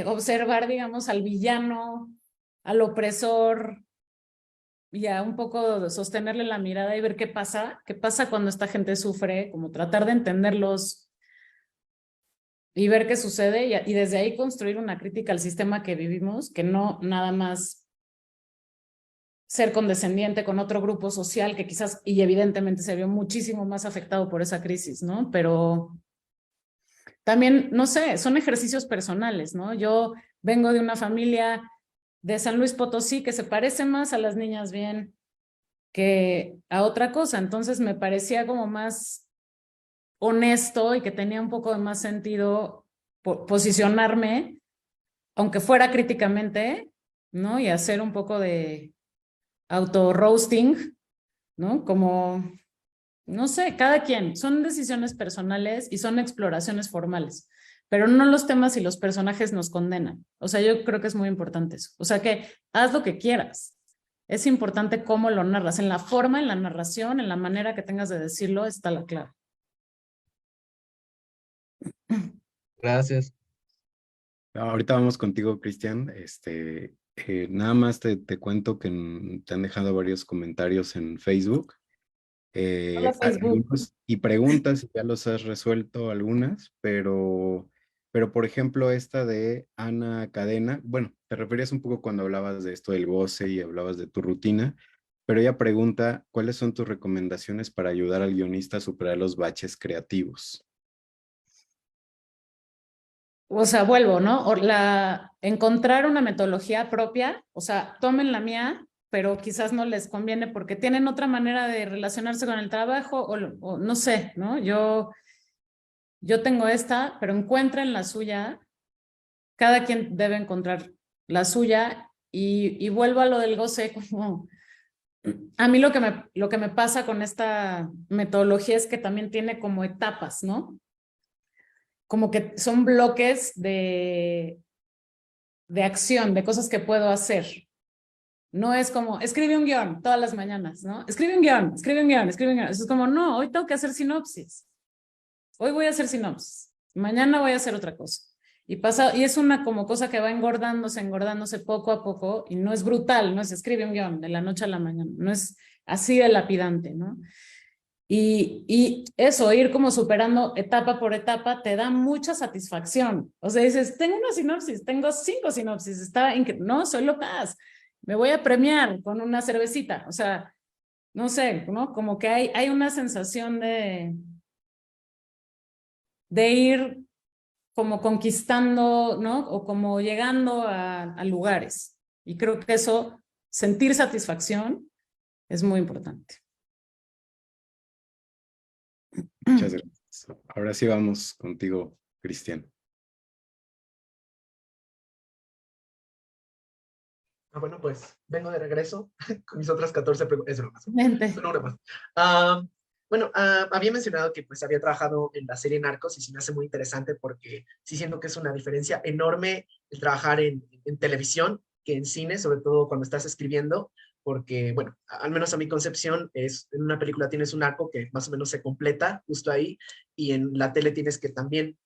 S3: observar, digamos, al villano, al opresor, y a un poco sostenerle la mirada y ver qué pasa cuando esta gente sufre, como tratar de entenderlos y ver qué sucede y desde ahí construir una crítica al sistema que vivimos, que no nada más ser condescendiente con otro grupo social que quizás y evidentemente se vio muchísimo más afectado por esa crisis, ¿no? Pero también, no sé, son ejercicios personales, ¿no? Yo vengo de una familia de San Luis Potosí que se parece más a las niñas bien que a otra cosa, entonces me parecía como más honesto y que tenía un poco de más sentido posicionarme, aunque fuera críticamente, ¿no? Y hacer un poco de auto-roasting, ¿no? Como, no sé, cada quien, son decisiones personales y son exploraciones formales, pero no los temas y los personajes nos condenan. O sea, yo creo que es muy importante eso. O sea, que haz lo que quieras. Es importante cómo lo narras, en la forma, en la narración, en la manera que tengas de decirlo, está la clave.
S7: Gracias.
S2: Ahorita vamos contigo, Cristian. Nada más te cuento que te han dejado varios comentarios en Facebook.
S3: Hola, Facebook.
S2: Y preguntas, ya los has resuelto algunas, pero por ejemplo esta de Ana Cadena, bueno, te referías un poco cuando hablabas de esto del goce y hablabas de tu rutina, pero ella pregunta, ¿cuáles son tus recomendaciones para ayudar al guionista a superar los baches creativos?
S3: o sea, vuelvo, ¿no? Encontrar una metodología propia, o sea, tomen la mía, pero quizás no les conviene porque tienen otra manera de relacionarse con el trabajo o no sé, ¿no? Yo tengo esta, pero encuentren la suya. Cada quien debe encontrar la suya y vuelvo a lo del goce, como a mí lo que me pasa con esta metodología es que también tiene como etapas, ¿no? Como que son bloques de acción, de cosas que puedo hacer. No es como, escribe un guión todas las mañanas, ¿no? Escribe un guión, escribe un guión, escribe un guión. Eso es como, no, hoy tengo que hacer sinopsis. Hoy voy a hacer sinopsis. Mañana voy a hacer otra cosa. Y es una como cosa que va engordándose poco a poco y no es brutal, no es escribe un guión de la noche a la mañana, no es así de lapidante, ¿no? Y eso, ir como superando etapa por etapa, te da mucha satisfacción. O sea, dices, tengo una sinopsis, tengo 5 sinopsis, no, soy loca, me voy a premiar con una cervecita. O sea, no sé, ¿no? Como que hay una sensación de ir como conquistando, ¿no? O como llegando a lugares. Y creo que eso, sentir satisfacción, es muy importante.
S2: Muchas gracias. Ahora sí vamos contigo, Cristian.
S8: Bueno, pues vengo de regreso con mis otras 14 preguntas. Es broma.
S3: Vente.
S8: Solo una más. Había mencionado que pues había trabajado en la serie Narcos y se me hace muy interesante porque sí siento que es una diferencia enorme el trabajar en televisión que en cine, sobre todo cuando estás escribiendo, porque, bueno, al menos a mi concepción, es en una película tienes un arco que más o menos se completa justo ahí, y en la tele tienes que también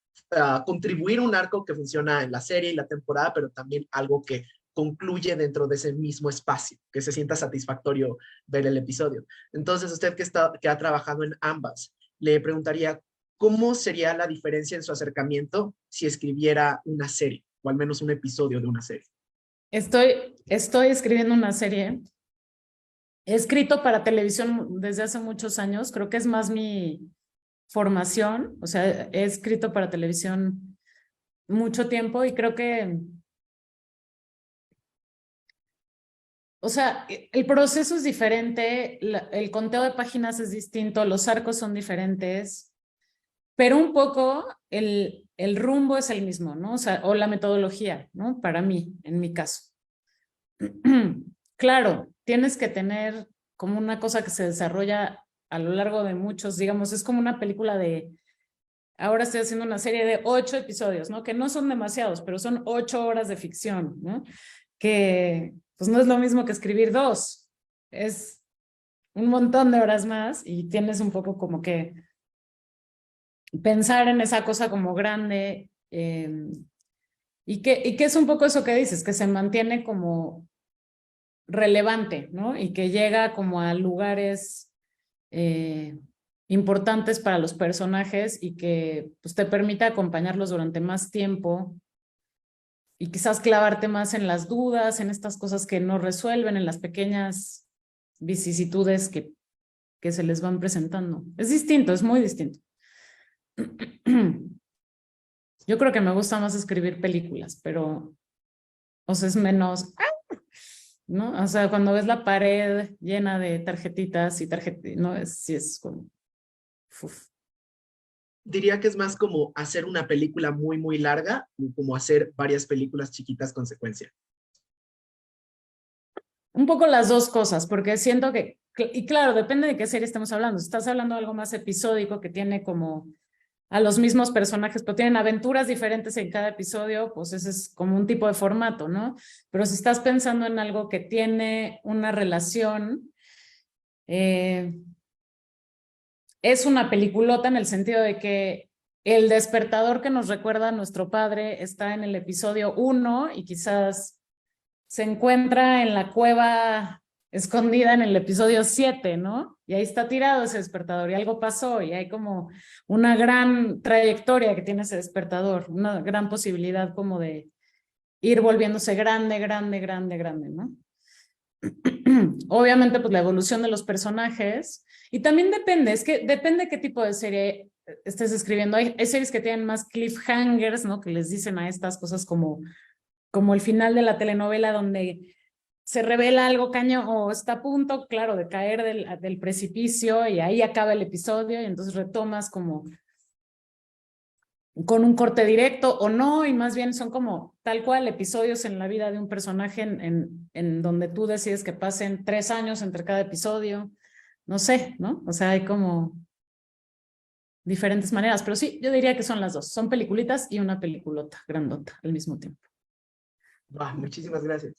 S8: contribuir un arco que funciona en la serie y la temporada, pero también algo que concluye dentro de ese mismo espacio, que se sienta satisfactorio ver el episodio. Entonces, usted que ha trabajado en ambas, le preguntaría, ¿cómo sería la diferencia en su acercamiento si escribiera una serie, o al menos un episodio de una serie?
S3: Estoy escribiendo una serie. He escrito para televisión desde hace muchos años, creo que es más mi formación, o sea, he escrito para televisión mucho tiempo y creo que, o sea, el proceso es diferente, el conteo de páginas es distinto, los arcos son diferentes, pero un poco el rumbo es el mismo, ¿no? O sea, o la metodología, ¿no? Para mí, en mi caso. Claro, tienes que tener como una cosa que se desarrolla a lo largo de muchos, digamos, es como una película ahora estoy haciendo una serie de 8 episodios, ¿no? Que no son demasiados, pero son 8 horas de ficción, ¿no? Que pues no es lo mismo que escribir 2, es un montón de horas más y tienes un poco como que pensar en esa cosa como grande y que es un poco eso que dices, que se mantiene como relevante, ¿no? Y que llega como a lugares importantes para los personajes y que pues, te permite acompañarlos durante más tiempo y quizás clavarte más en las dudas, en estas cosas que no resuelven, en las pequeñas vicisitudes que se les van presentando. Es distinto, es muy distinto. Yo creo que me gusta más escribir películas, pero o sea, es menos, ¿no? O sea, cuando ves la pared llena de tarjetitas y no, sí es como, uf.
S8: Diría que es más como hacer una película muy, muy larga, como hacer varias películas chiquitas con secuencia.
S3: Un poco las dos cosas, porque siento que, y claro, depende de qué serie estemos hablando. Si estás hablando de algo más episódico que tiene como a los mismos personajes, pero tienen aventuras diferentes en cada episodio, pues ese es como un tipo de formato, ¿no? Pero si estás pensando en algo que tiene una relación, es una peliculota en el sentido de que el despertador que nos recuerda a nuestro padre está en el episodio 1 y quizás se encuentra en la cueva escondida en el episodio 7, ¿no? Y ahí está tirado ese despertador y algo pasó y hay como una gran trayectoria que tiene ese despertador, una gran posibilidad como de ir volviéndose grande, grande, grande, grande, ¿no? Obviamente, pues la evolución de los personajes. Y también depende, es que depende qué tipo de serie estés escribiendo. Hay series que tienen más cliffhangers, ¿no? Que les dicen a estas cosas como el final de la telenovela donde se revela algo cañón o está a punto, claro, de caer del precipicio y ahí acaba el episodio y entonces retomas como con un corte directo o no, y más bien son como tal cual episodios en la vida de un personaje en donde tú decides que pasen 3 años entre cada episodio, no sé, ¿no? O sea, hay como diferentes maneras, pero sí, yo diría que son las dos, son peliculitas y una peliculota grandota al mismo tiempo.
S8: Muchísimas gracias.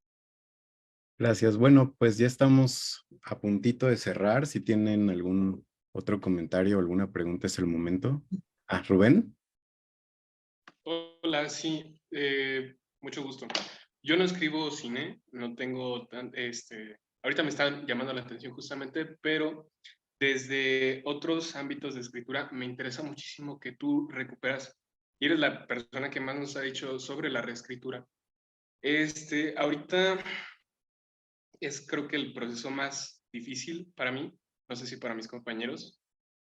S2: Gracias. Bueno, pues ya estamos a puntito de cerrar. Si tienen algún otro comentario o alguna pregunta, es el momento. Rubén.
S10: Hola, sí, mucho gusto. Yo no escribo cine, no tengo ahorita me está llamando la atención justamente, pero desde otros ámbitos de escritura me interesa muchísimo que tú recuperas, y eres la persona que más nos ha dicho sobre la reescritura. Ahorita es creo que el proceso más difícil para mí, no sé si para mis compañeros.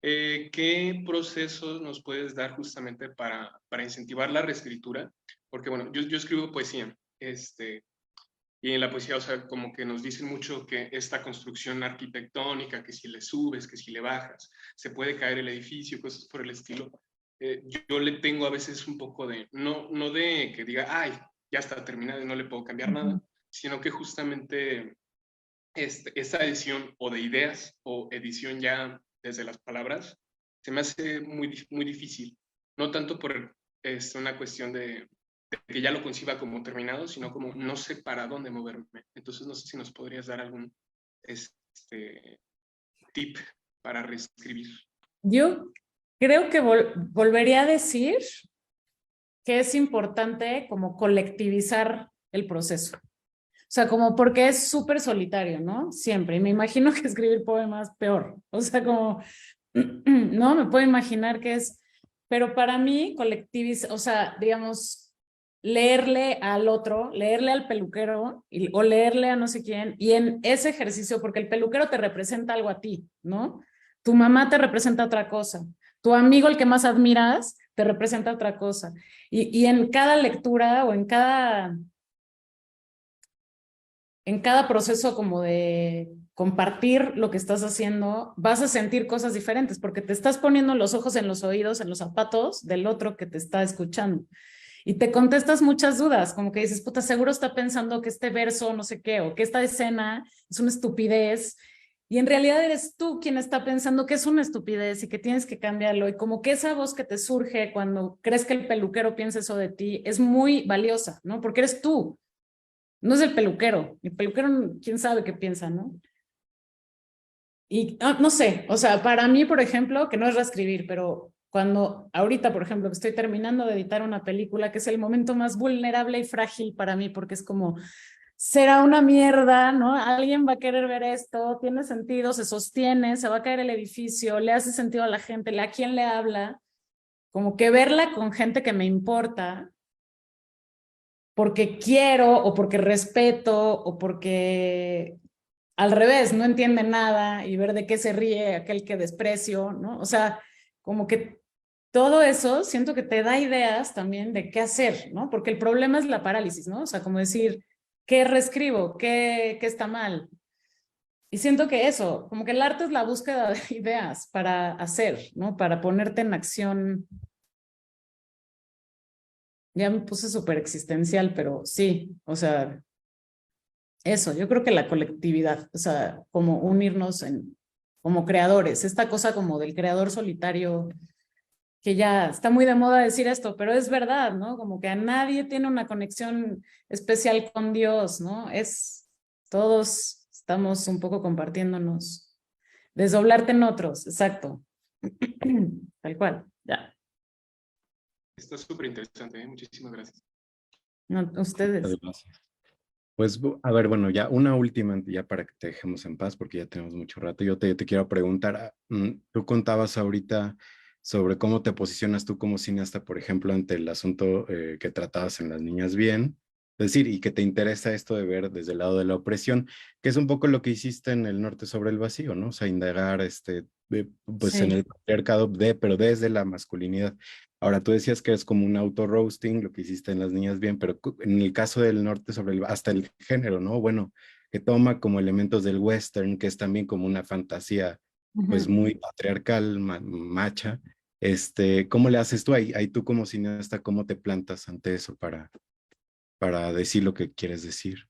S10: ¿Qué procesos nos puedes dar justamente para incentivar la reescritura? Porque, bueno, yo escribo poesía, y en la poesía, o sea, como que nos dicen mucho que esta construcción arquitectónica, que si le subes, que si le bajas, se puede caer el edificio, cosas por el estilo. Yo le tengo a veces un poco de, no de que diga, ay, ya está terminado y no le puedo cambiar nada, sino que justamente esta edición o de ideas o edición ya desde las palabras, se me hace muy difícil. No tanto por una cuestión de que ya lo conciba como terminado, sino como no sé para dónde moverme. Entonces, no sé si nos podrías dar algún tip para reescribir.
S3: Yo creo que volvería a decir que es importante como colectivizar el proceso. O sea, como porque es súper solitario, ¿no? Siempre. Y me imagino que escribir poemas peor. O sea, como, no, me puedo imaginar que es, pero para mí colectivizar, o sea, digamos, leerle al otro, leerle al peluquero o leerle a no sé quién, y en ese ejercicio, porque el peluquero te representa algo a ti, ¿no? Tu mamá te representa otra cosa. Tu amigo, el que más admiras, te representa otra cosa. Y en cada lectura o en cada proceso como de compartir lo que estás haciendo, vas a sentir cosas diferentes porque te estás poniendo los ojos en los oídos, en los zapatos del otro que te está escuchando. Y te contestas muchas dudas, como que dices, puta, seguro está pensando que este verso no sé qué, o que esta escena es una estupidez. Y en realidad eres tú quien está pensando que es una estupidez y que tienes que cambiarlo. Y como que esa voz que te surge cuando crees que el peluquero piensa eso de ti es muy valiosa, ¿no? Porque eres tú. No es el peluquero quién sabe qué piensa, ¿no? Y no sé, o sea, para mí, por ejemplo, que no es reescribir, pero cuando ahorita, por ejemplo, que estoy terminando de editar una película, que es el momento más vulnerable y frágil para mí, porque es como, será una mierda, ¿no? Alguien va a querer ver esto, tiene sentido, se sostiene, se va a caer el edificio, le hace sentido a la gente, ¿a quién le habla? Como que verla con gente que me importa, porque quiero o porque respeto o porque al revés no entiende nada y ver de qué se ríe aquel que desprecio, ¿no? O sea, como que todo eso siento que te da ideas también de qué hacer, ¿no? Porque el problema es la parálisis, ¿no? O sea, como decir, ¿qué reescribo? ¿Qué está mal? Y siento que eso, como que el arte es la búsqueda de ideas para hacer, ¿no? Para ponerte en acción. Ya me puse súper existencial, pero sí, o sea, eso, yo creo que la colectividad, o sea, como unirnos como creadores, esta cosa como del creador solitario, que ya está muy de moda decir esto, pero es verdad, ¿no? Como que a nadie tiene una conexión especial con Dios, ¿no? Todos estamos un poco compartiéndonos, desdoblarte en otros, exacto, tal cual, ya.
S10: Está súper interesante, ¿eh? Muchísimas gracias.
S3: No, ustedes.
S2: Gracias. Pues, a ver, bueno, ya una última, ya para que te dejemos en paz, porque ya tenemos mucho rato. Yo te quiero preguntar, tú contabas ahorita sobre cómo te posicionas tú como cineasta, por ejemplo, ante el asunto que tratabas en Las Niñas Bien, Es decir, y que te interesa esto de ver desde el lado de la opresión, que es un poco lo que hiciste en El Norte sobre el Vacío, ¿no? O sea, indagar pues en
S3: Sí.
S2: el patriarcado, pero desde la masculinidad. Ahora, tú decías que es como un auto-roasting, lo que hiciste en Las Niñas Bien, pero en el caso del Norte sobre el, hasta el género, ¿no? Bueno, que toma como elementos del western, que es también como una fantasía, pues
S1: Ujú.
S2: muy patriarcal, macha. ¿Cómo le haces tú ahí tú como cineasta, cómo te plantas ante eso para decir lo que quieres decir?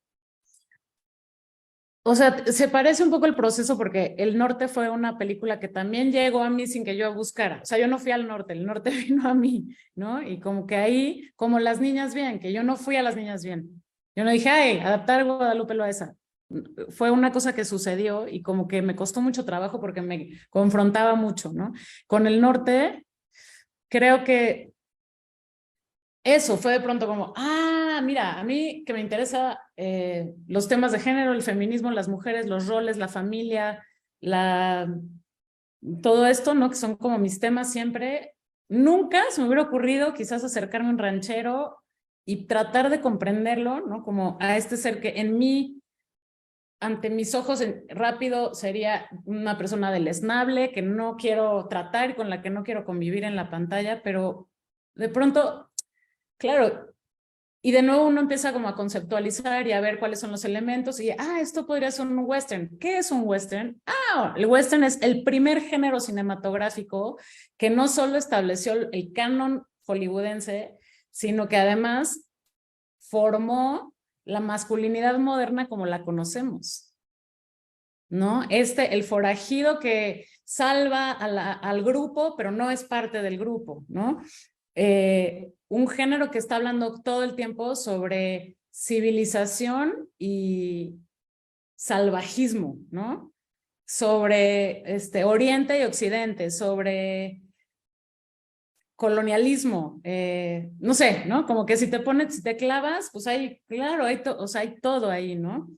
S3: O sea, se parece un poco el proceso porque El Norte fue una película que también llegó a mí sin que yo buscara. O sea, yo no fui al norte, el norte vino a mí, ¿no? Y como que ahí, como Las Niñas Bien, que yo no fui a Las Niñas Bien. Yo no dije, ay, adaptar Guadalupe Loaesa. Fue una cosa que sucedió y como que me costó mucho trabajo porque me confrontaba mucho, ¿no? Con El Norte, creo que eso fue de pronto como, mira, a mí que me interesa los temas de género, el feminismo, las mujeres, los roles, la familia, todo esto, ¿no? Que son como mis temas siempre. Nunca se me hubiera ocurrido quizás acercarme a un ranchero y tratar de comprenderlo, ¿no? Como a este ser que en mí, ante mis ojos, rápido sería una persona deleznable, que no quiero tratar y con la que no quiero convivir en la pantalla, pero de pronto, claro, y de nuevo uno empieza como a conceptualizar y a ver cuáles son los elementos y, esto podría ser un western. ¿Qué es un western? El western es el primer género cinematográfico que no solo estableció el canon hollywoodense, sino que además formó la masculinidad moderna como la conocemos, ¿no? El forajido que salva al grupo, pero no es parte del grupo, ¿no? Un género que está hablando todo el tiempo sobre civilización y salvajismo, ¿no? Sobre Oriente y Occidente, sobre colonialismo, no sé, ¿no? Como que si te clavas, pues hay, claro, o sea, hay todo ahí, ¿no?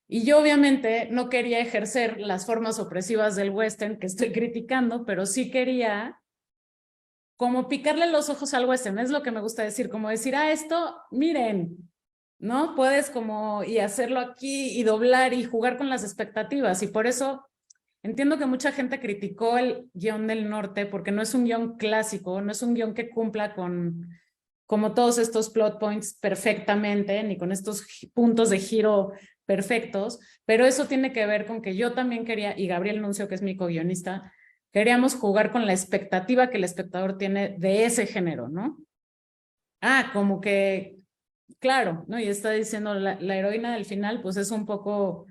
S3: Y yo obviamente no quería ejercer las formas opresivas del western que estoy criticando, pero sí quería como picarle los ojos al western, es lo que me gusta decir, como decir, esto, miren, ¿no? Puedes como y hacerlo aquí y doblar y jugar con las expectativas y por eso entiendo que mucha gente criticó el guión del norte porque no es un guión clásico, no es un guión que cumpla con como todos estos plot points perfectamente, ni con estos puntos de giro perfectos, pero eso tiene que ver con que yo también quería, y Gabriel Nuncio, que es mi co-guionista, queríamos jugar con la expectativa que el espectador tiene de ese género, ¿no? Como que, claro, ¿no? Y está diciendo la heroína del final, pues es un poco,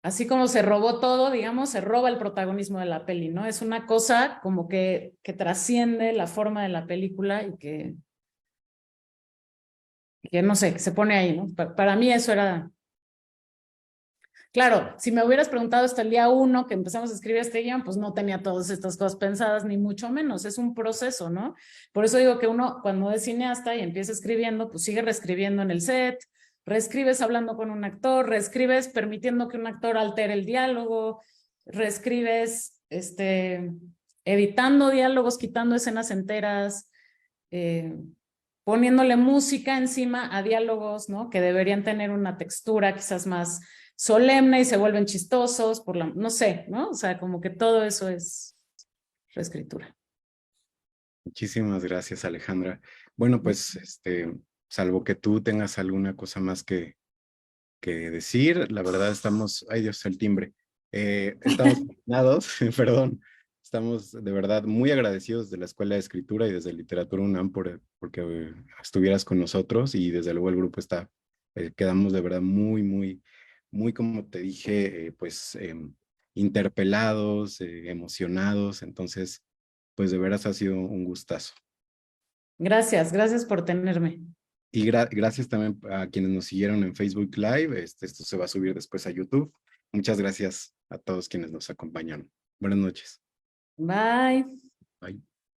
S3: así como se robó todo, digamos, se roba el protagonismo de la peli, ¿no? Es una cosa como que trasciende la forma de la película y que no sé, que se pone ahí, ¿no? Para mí eso era. Claro, si me hubieras preguntado hasta el día 1 que empezamos a escribir este guión, pues no tenía todas estas cosas pensadas, ni mucho menos, es un proceso, ¿no? Por eso digo que uno cuando es cineasta y empieza escribiendo, pues sigue reescribiendo en el set, reescribes hablando con un actor, reescribes permitiendo que un actor altere el diálogo, reescribes editando diálogos, quitando escenas enteras, poniéndole música encima a diálogos, ¿no? Que deberían tener una textura quizás más solemne y se vuelven chistosos no sé, ¿no? O sea, como que todo eso es reescritura.
S2: Muchísimas gracias, Alejandra. Bueno, pues, salvo que tú tengas alguna cosa más que decir, la verdad estamos, ay Dios, el timbre. Estamos fascinados, perdón, estamos de verdad muy agradecidos de la Escuela de Escritura y desde Literatura UNAM porque estuvieras con nosotros y desde luego el grupo está, quedamos de verdad muy, como te dije, pues interpelados, emocionados, entonces, pues de veras ha sido un gustazo.
S3: Gracias por tenerme.
S2: Y gracias también a quienes nos siguieron en Facebook Live. Esto se va a subir después a YouTube. Muchas gracias a todos quienes nos acompañaron. Buenas noches.
S3: Bye.
S2: Bye.